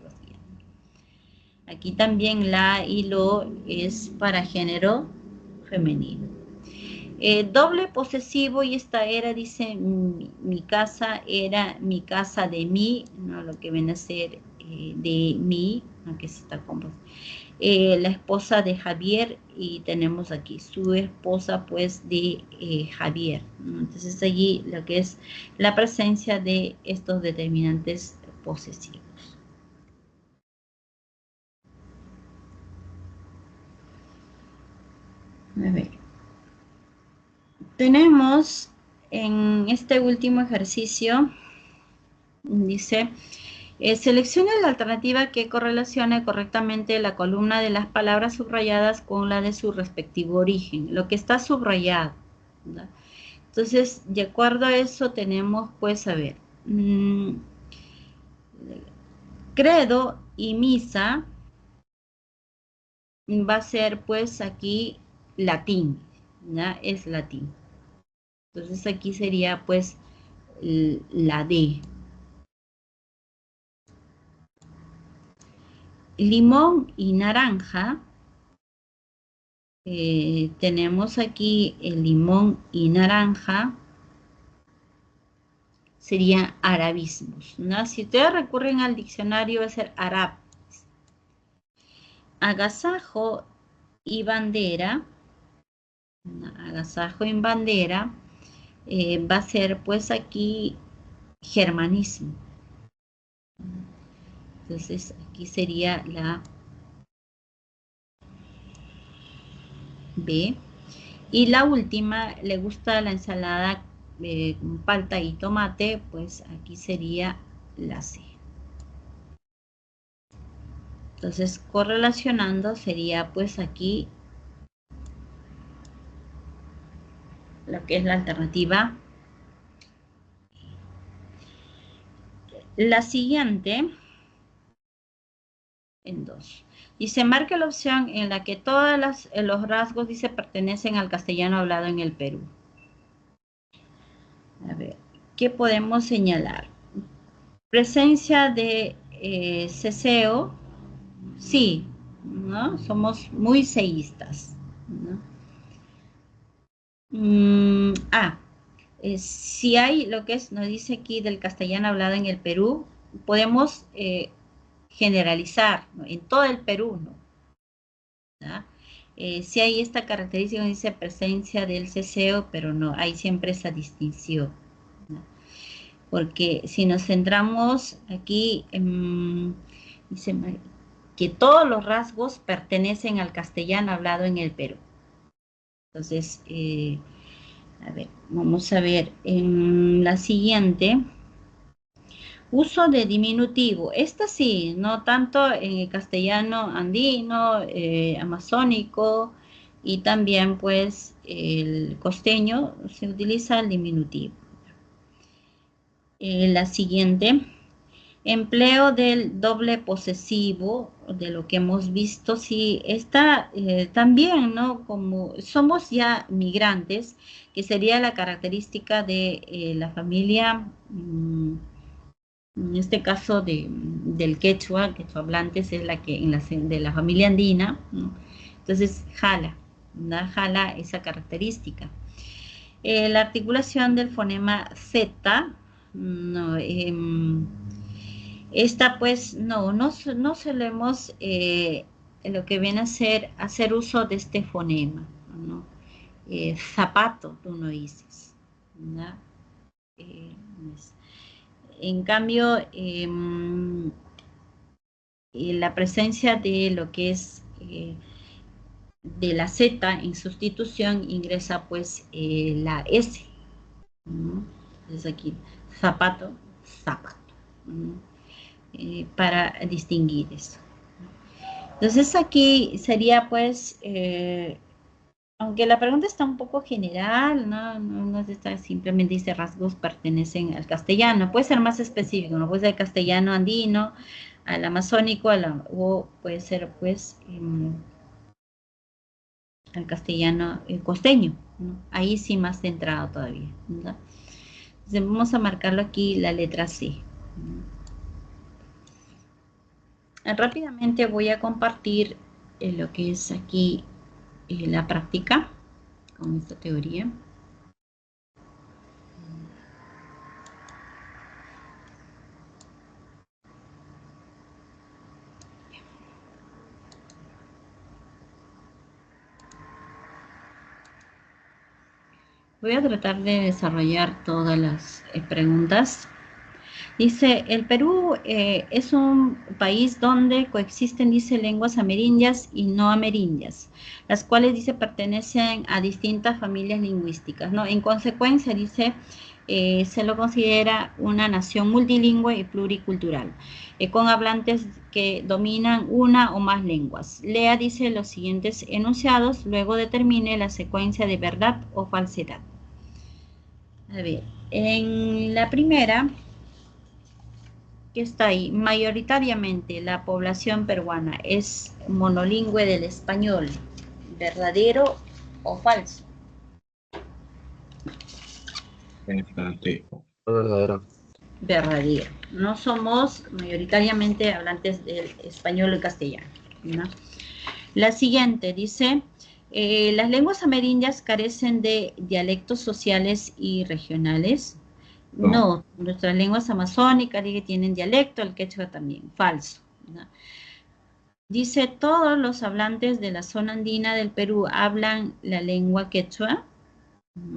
Aquí también la y lo es para género femenino. Doble posesivo, y esta era, dice, mi casa era mi casa de mí, ¿no? Lo que viene a ser de mí, ¿no? Que se está compuesto. La esposa de Javier, y tenemos aquí su esposa pues de Javier, ¿no? Entonces allí lo que es la presencia de estos determinantes posesivos. A ver. Tenemos en este último ejercicio, dice, seleccione la alternativa que correlacione correctamente la columna de las palabras subrayadas con la de su respectivo origen, lo que está subrayado, ¿verdad? Entonces, de acuerdo a eso tenemos, pues, a ver, credo y misa va a ser, pues, aquí latín, ¿ya? Es latín. Entonces, aquí sería, pues, la D. Limón y naranja, tenemos aquí el limón y naranja, serían arabismos, ¿no? Si ustedes recurren al diccionario va a ser arab. Agasajo y bandera, agasajo y bandera, va a ser pues aquí germanismo. Entonces aquí sería la B. Y la última, le gusta la ensalada con palta y tomate, pues aquí sería la C. Entonces, correlacionando sería pues aquí lo que es la alternativa. La siguiente, en 2. Dice, marque la opción en la que todos los rasgos, dice, pertenecen al castellano hablado en el Perú. A ver, ¿qué podemos señalar? Presencia de ceseo, sí, ¿no? Somos muy seístas, ¿no? Si hay lo que es, nos dice aquí del castellano hablado en el Perú, podemos generalizar, ¿no? En todo el Perú, ¿no? Si hay esta característica, dice presencia del ceseo, pero no, hay siempre esa distinción, ¿no? Porque si nos centramos aquí, dice que todos los rasgos pertenecen al castellano hablado en el Perú. Entonces, a ver, vamos a ver en la siguiente. Uso de diminutivo. Esta sí, no tanto en el castellano andino, amazónico, y también pues el costeño se utiliza el diminutivo. La siguiente, empleo del doble posesivo, de lo que hemos visto, sí, está también, ¿no? Como somos ya migrantes, que sería la característica de la familia, en este caso del quechua hablantes es la que de la familia andina, ¿no? Entonces jala, ¿no? Jala esa característica. La articulación del fonema Z, no, esta pues no solemos lo que viene a ser hacer uso de este fonema, ¿no? Zapato, tú no dices, ¿no? En cambio, la presencia de lo que es de la Z en sustitución ingresa pues la S, ¿no? Entonces aquí, zapato, ¿no? Para distinguir eso. Entonces aquí sería pues, aunque la pregunta está un poco general, no está, simplemente dice rasgos pertenecen al castellano, puede ser más específico, no puede ser castellano andino, al amazónico, o puede ser pues al castellano costeño, ¿no? Ahí sí más centrado todavía, ¿no? Entonces vamos a marcarlo aquí la letra C. Rápidamente voy a compartir lo que es aquí la práctica con esta teoría. Voy a tratar de desarrollar todas las preguntas. Dice, el Perú es un país donde coexisten, dice, lenguas amerindias y no amerindias, las cuales, dice, pertenecen a distintas familias lingüísticas, ¿no? En consecuencia, dice, se lo considera una nación multilingüe y pluricultural, con hablantes que dominan una o más lenguas. Lea, dice, los siguientes enunciados, luego determine la secuencia de verdad o falsedad. A ver, en la primera, que está ahí, mayoritariamente la población peruana es monolingüe del español, ¿verdadero o falso? Verdadero. Verdadero. No somos mayoritariamente hablantes del español y castellano, ¿no? La siguiente dice, las lenguas amerindias carecen de dialectos sociales y regionales. No, nuestras lenguas amazónicas tienen dialecto, el quechua también, falso, ¿no? Dice, todos los hablantes de la zona andina del Perú hablan la lengua quechua.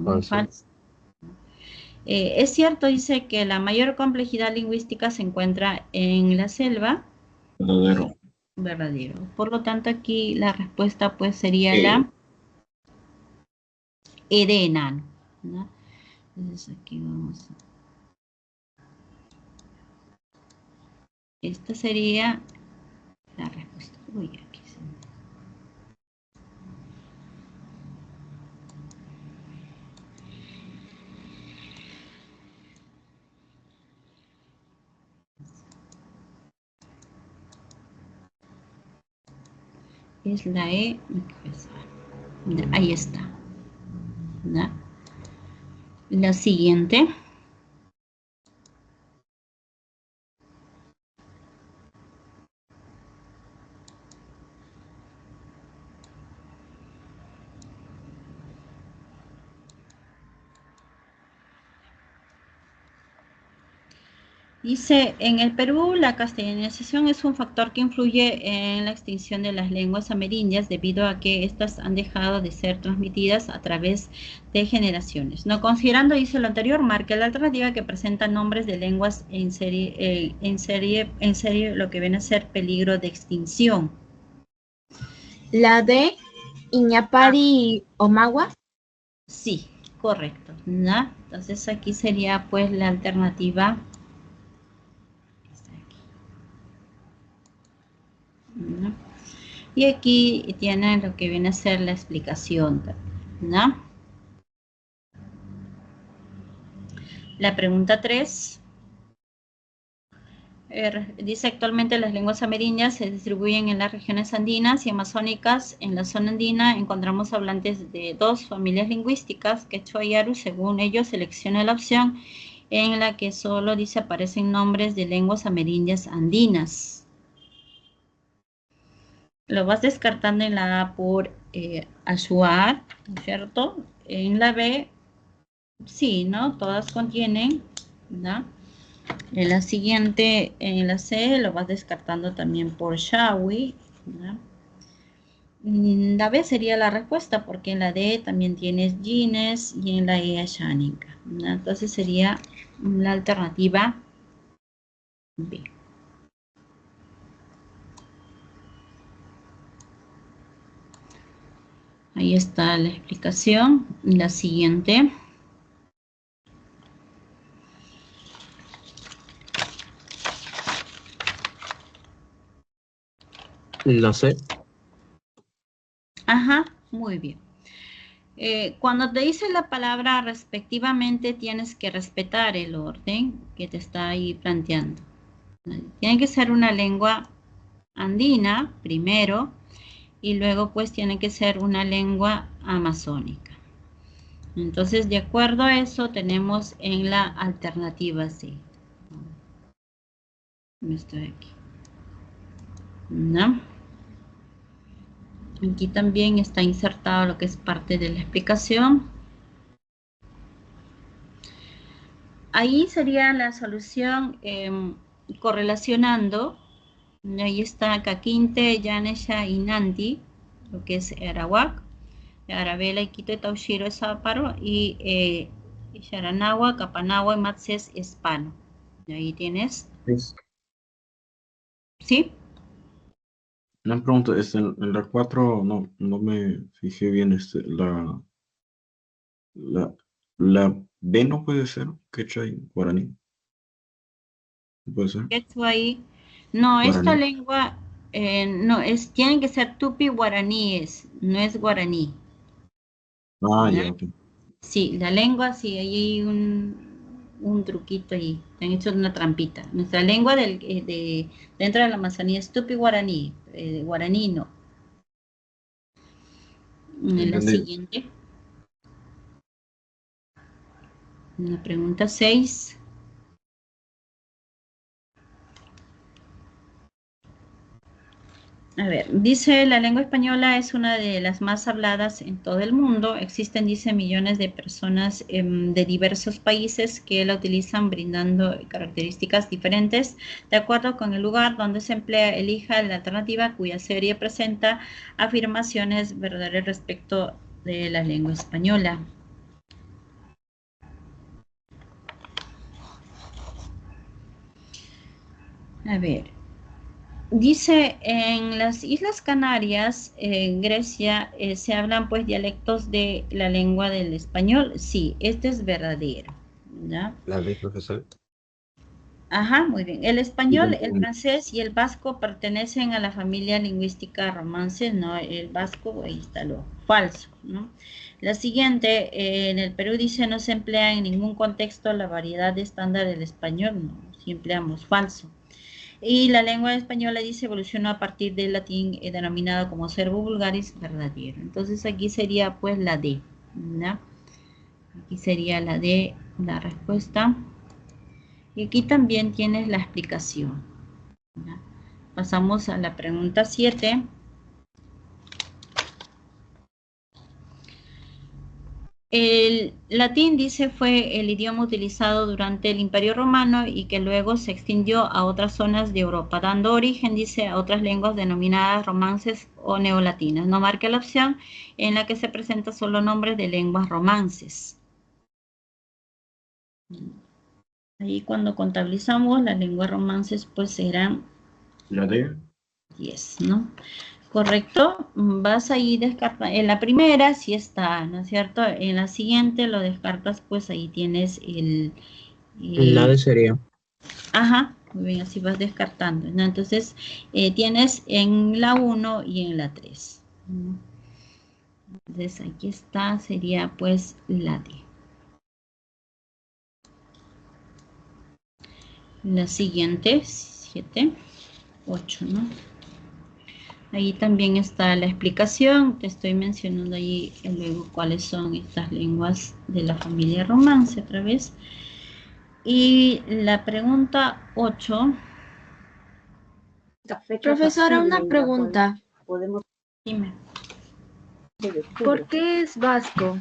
Falso. Falso. Es cierto, dice, que la mayor complejidad lingüística se encuentra en la selva. Verdadero. Verdadero. Por lo tanto, aquí la respuesta pues sería la E de enano, ¿no? Entonces aquí vamos a... Esta sería la respuesta. Uy, aquí se... Es la E. Ahí está, ¿no? La siguiente. Dice, en el Perú la castellanización es un factor que influye en la extinción de las lenguas amerindias debido a que éstas han dejado de ser transmitidas a través de generaciones. No considerando, dice lo anterior, marca la alternativa que presenta nombres de lenguas en serie, lo que viene a ser peligro de extinción. La de Iñapari Omagua. Sí, correcto, ¿no? Entonces aquí sería pues la alternativa. ¿No? Y aquí tienen lo que viene a ser la explicación, ¿no? La pregunta 3. Dice, actualmente las lenguas amerindias se distribuyen en las regiones andinas y amazónicas. En la zona andina encontramos hablantes de 2 familias lingüísticas, quechua y aru. Según ellos, selecciona la opción en la que solo dice aparecen nombres de lenguas amerindias andinas. Lo vas descartando en la A por Ashuar, ¿cierto? En la B, sí, ¿no? Todas contienen, ¿no? En la siguiente, en la C, lo vas descartando también por Shawi, ¿no? La B sería la respuesta, porque en la D también tienes Gines y en la E Ashánica, ¿no? Entonces sería la alternativa B. Ahí está la explicación. La siguiente. Lo sé. Ajá, muy bien. Cuando te dice la palabra respectivamente, tienes que respetar el orden que te está ahí planteando. Tiene que ser una lengua andina primero y luego pues tiene que ser una lengua amazónica. Entonces, de acuerdo a eso, tenemos en la alternativa C. Estoy aquí. ¿No? Aquí también está insertado lo que es parte de la explicación. Ahí sería la solución correlacionando. Ahí está Caquinte, Yanesha y Nandi, lo que es Arawak, Arabela, Iquito, Taushiro, Záparo, y Sharanagua, Capanagua y Matses, Hispano. Y ahí tienes. ¿Sí? Una pregunta, en la 4 no me fijé bien, la B no puede ser, quechua y guaraní. ¿No puede ser? Quechua ahí. No, Guaraní. esta lengua, no, tienen que ser tupi guaraníes, no es guaraní. Ah, ¿No? ya, ok. Sí, la lengua, sí, ahí hay un truquito ahí, te han hecho una trampita. Nuestra lengua dentro de la Amazonía es tupi guaraní, guaraní no. La Entendido. siguiente. La pregunta 6. A ver, dice, la lengua española es una de las más habladas en todo el mundo. Existen, dice, millones de personas de diversos países que la utilizan brindando características diferentes. De acuerdo con el lugar donde se emplea, elija la alternativa cuya serie presenta afirmaciones verdaderas respecto de la lengua española. A ver. Dice, en las Islas Canarias, en Grecia, se hablan pues dialectos de la lengua del español. Sí, este es verdadero, ¿ya? La B, profesor. Ajá, muy bien. El español, el francés y el vasco pertenecen a la familia lingüística romances, ¿no? El vasco, ahí está lo falso, ¿no? La siguiente, en el Perú dice, no se emplea en ningún contexto la variedad estándar del español, no, si empleamos falso. Y la lengua española dice evolucionó a partir del latín denominado como serbo vulgaris, verdadero. Entonces aquí sería pues la D, ¿no? Aquí sería la D, la respuesta. Y aquí también tienes la explicación, ¿no? Pasamos a la pregunta 7. El latín, dice, fue el idioma utilizado durante el Imperio Romano y que luego se extendió a otras zonas de Europa, dando origen, dice, a otras lenguas denominadas romances o neolatinas. No marca la opción en la que se presenta solo nombres de lenguas romances. Ahí cuando contabilizamos las lenguas romances, pues serán ¿La D? 10, ¿no? Correcto, vas ahí descartar, en la primera sí está, ¿no es cierto? En la siguiente lo descartas, pues ahí tienes La D sería. Ajá, Muy bien, así vas descartando, ¿no? Entonces, tienes en la 1 y en la 3. Entonces, aquí está, sería pues la D. La siguiente, 7, 8, ¿no? Ahí también está la explicación. Te estoy mencionando ahí luego cuáles son estas lenguas de la familia romance otra vez. Y la pregunta 8. Profesora, una pregunta. Dime. ¿Por qué es vasco?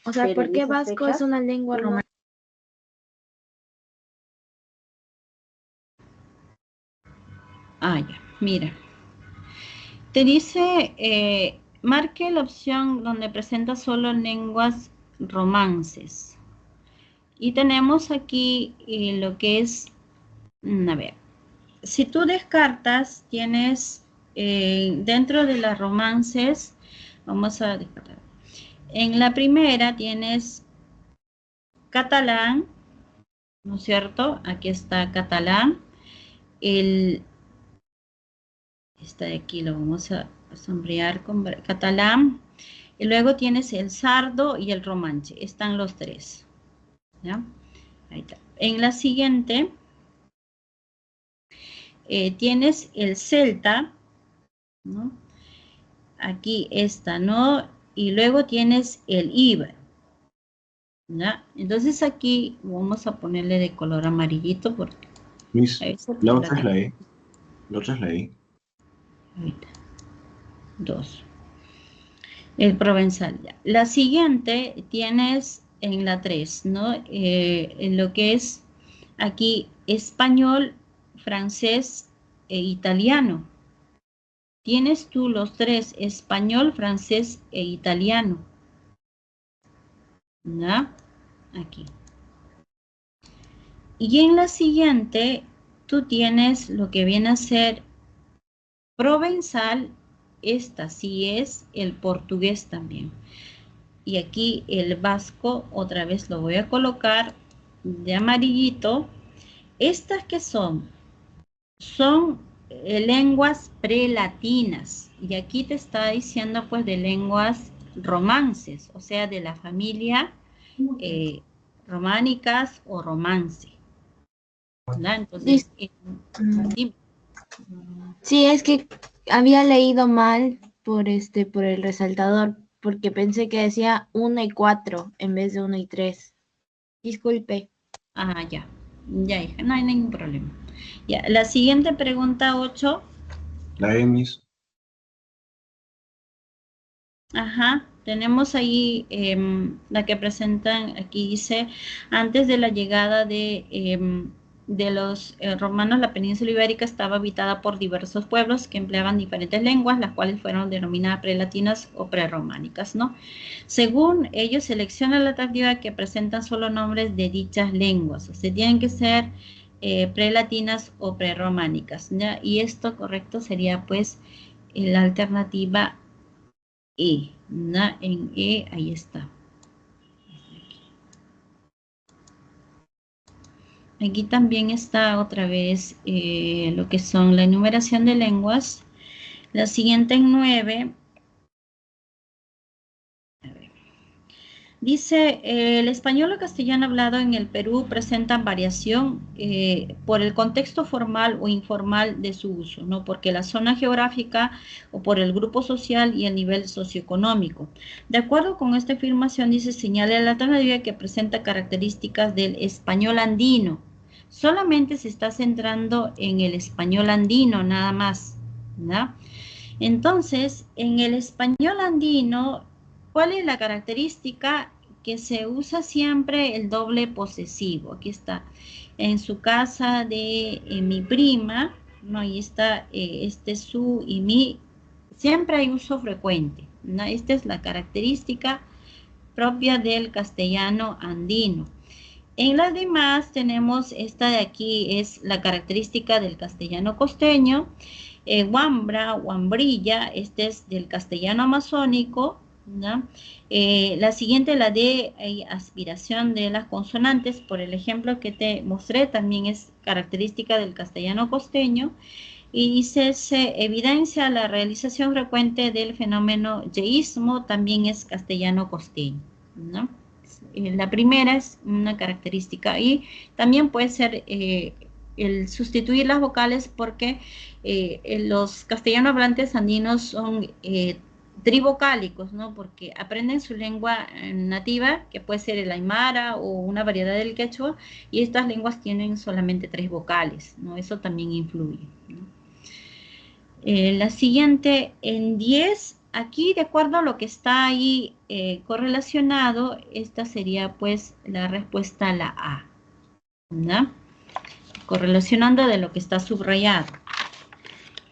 O sea, ¿por qué vasco es una lengua romana? Ah, ya, mira. Te dice, marque la opción donde presenta solo lenguas romances. Y tenemos aquí lo que es, a ver, si tú descartas, tienes dentro de las romances, vamos a descartar. En la primera tienes catalán, ¿no es cierto? Aquí está catalán. Esta de aquí lo vamos a sombrear con catalán. Y luego tienes el sardo y el romanche. Están los tres. ¿Ya? Ahí está. En la siguiente tienes el celta, ¿no? Aquí está, ¿no? Y luego tienes el íbero. ¿Ya? Entonces aquí vamos a ponerle de color amarillito porque Miss, la otra es la la E. La otra es la E. ahorita. 2. El provenzal ya. La siguiente tienes en la 3, ¿no? En lo que es aquí español, francés e italiano. Tienes tú los tres, español, francés e italiano. ¿Ya? Aquí. Y en la siguiente, tú tienes lo que viene a ser provenzal. Esta sí es el portugués también. Y aquí el vasco, otra vez lo voy a colocar de amarillito. Estas que son lenguas prelatinas. Y aquí te está diciendo pues de lenguas romances, o sea, de la familia románicas o romance. ¿Verdad? Entonces, dime. Sí, es que había leído mal por el resaltador, porque pensé que decía 1 y 4 en vez de 1 y 3. Disculpe. Ah, ya. Ya, hija, no hay ningún problema. Ya, la siguiente pregunta 8. La E, Miss. Ajá, tenemos ahí la que presentan, aquí dice, antes de la llegada de los romanos, la península ibérica estaba habitada por diversos pueblos que empleaban diferentes lenguas, las cuales fueron denominadas prelatinas o prerrománicas, ¿no? Según ellos, selecciona la atractiva que presentan solo nombres de dichas lenguas, o sea, tienen que ser prelatinas o prerrománicas, ¿ya? Y esto correcto sería, pues, la alternativa E, ¿no? En E, ahí está. Aquí también está otra vez lo que son la enumeración de lenguas. La siguiente en 9. Dice, el español o castellano hablado en el Perú presentan variación por el contexto formal o informal de su uso, ¿no? Porque la zona geográfica o por el grupo social y el nivel socioeconómico. De acuerdo con esta afirmación, dice, señala la alternativa que presenta características del español andino. Solamente se está centrando en el español andino, nada más, ¿no? Entonces, en el español andino, ¿cuál es la característica? Que se usa siempre el doble posesivo. Aquí está, en su casa de mi prima, ¿no? Ahí está, este su y mi, siempre hay uso frecuente, ¿no? Esta es la característica propia del castellano andino. En las demás tenemos esta de aquí, es la característica del castellano costeño, Wambra, Wambrilla, este es del castellano amazónico, ¿no? La siguiente, la D, hay aspiración de las consonantes, por el ejemplo que te mostré, también es característica del castellano costeño, y dice, se evidencia la realización frecuente del fenómeno yeísmo, también es castellano costeño, ¿no? La primera es una característica, y también puede ser el sustituir las vocales, porque los castellano hablantes andinos son trivocálicos, ¿no? Porque aprenden su lengua nativa, que puede ser el aymara o una variedad del quechua, y estas lenguas tienen solamente 3 vocales, ¿no? Eso también influye, ¿no? La siguiente, en 10, aquí de acuerdo a lo que está ahí correlacionado, esta sería pues la respuesta a la A, ¿no? Correlacionando de lo que está subrayado.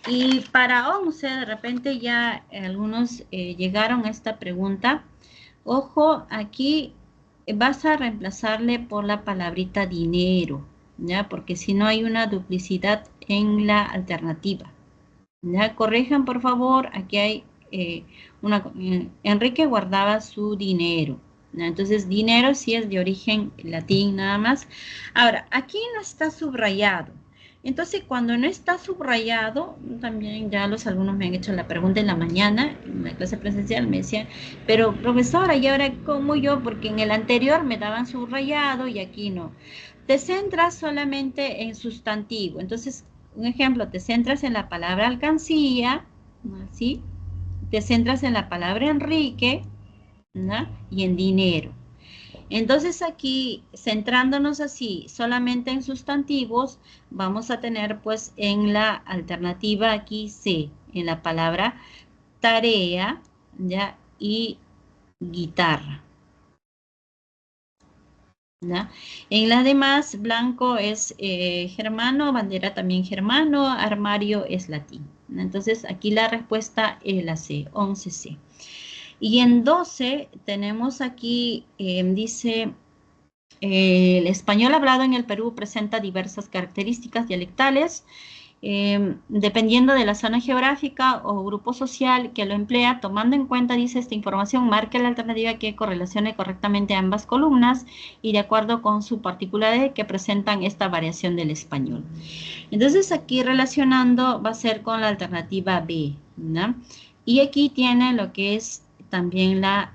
Y para 11, de repente ya algunos llegaron a esta pregunta. Ojo, aquí vas a reemplazarle por la palabrita dinero, ¿ya? Porque si no hay una duplicidad en la alternativa. ¿Ya? Corrijan, por favor, aquí hay Enrique guardaba su dinero, ¿ya? Entonces, dinero sí es de origen latín nada más. Ahora, aquí no está subrayado. Entonces, cuando no está subrayado, también ya los alumnos me han hecho la pregunta en la mañana, en la clase presencial, me decían, pero profesora, ¿y ahora cómo yo? Porque en el anterior me daban subrayado y aquí no. Te centras solamente en sustantivo. Entonces, un ejemplo, te centras en la palabra alcancía, ¿sí? Te centras en la palabra Enrique, ¿no? Y en dinero. Entonces aquí, centrándonos así solamente en sustantivos, vamos a tener pues en la alternativa aquí C, en la palabra tarea, ¿ya? Y guitarra, ¿ya? En las demás, blanco es germano, bandera también germano, armario es latín, ¿no? Entonces aquí la respuesta es la C, 11C. Y en 12 tenemos aquí, dice, el español hablado en el Perú presenta diversas características dialectales, dependiendo de la zona geográfica o grupo social que lo emplea. Tomando en cuenta, dice, esta información, marque la alternativa que correlacione correctamente ambas columnas y de acuerdo con su particularidad que presentan esta variación del español. Entonces aquí relacionando va a ser con la alternativa B, ¿no? Y aquí tiene lo que es también la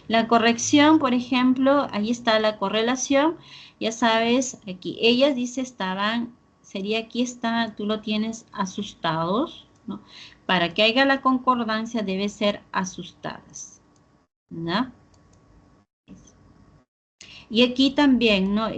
la corrección, por ejemplo, ahí está la correlación, ya sabes, aquí ellas, dice, estaban, sería aquí está, tú lo tienes asustados, ¿no? Para que haya la concordancia debe ser asustadas, ¿no? Y aquí también, ¿no?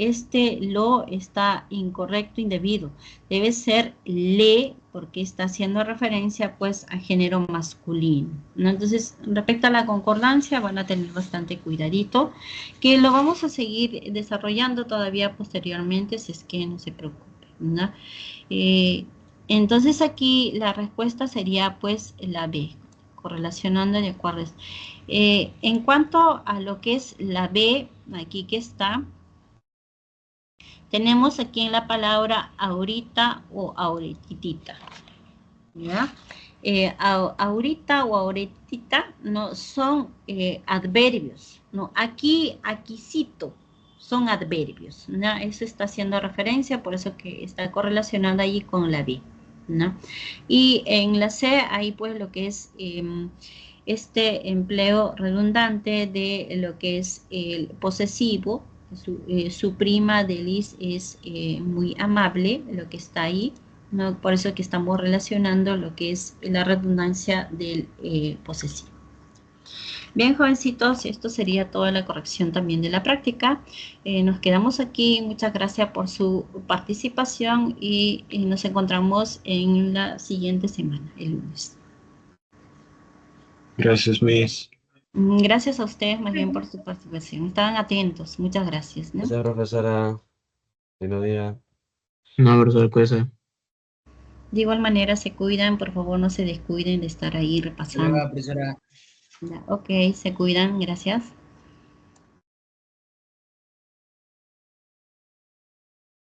Lo está incorrecto, indebido. Debe ser le, porque está haciendo referencia, pues, a género masculino, ¿no? Entonces, respecto a la concordancia, van a tener bastante cuidadito, que lo vamos a seguir desarrollando todavía posteriormente, si es que no se preocupen, ¿no? Entonces, aquí la respuesta sería, pues, la B, correlacionando de acuerdo. En cuanto a lo que es la B, aquí que está, tenemos aquí en la palabra ahorita o ahorita, ¿ya? Ahorita o ahorita no son adverbios, ¿no? Aquí, aquícito, son adverbios, ¿no? Eso está haciendo referencia, por eso que está correlacionada ahí con la B, ¿no? Y en la C hay pues lo que es este empleo redundante de lo que es el posesivo. Su prima Delis es muy amable, lo que está ahí, ¿no? Por eso que estamos relacionando lo que es la redundancia del posesivo. Bien, jovencitos, esto sería toda la corrección también de la práctica. Nos quedamos aquí. Muchas gracias por su participación y nos encontramos en la siguiente semana, el lunes. Gracias, Miss. Gracias a ustedes más bien por su participación. Estaban atentos. Muchas gracias, ¿no? Gracias, profesora. Buenos días. No, profesor, cuídese. De igual manera, se cuidan. Por favor, no se descuiden de estar ahí repasando. Profesora. Ok, se cuidan. Gracias.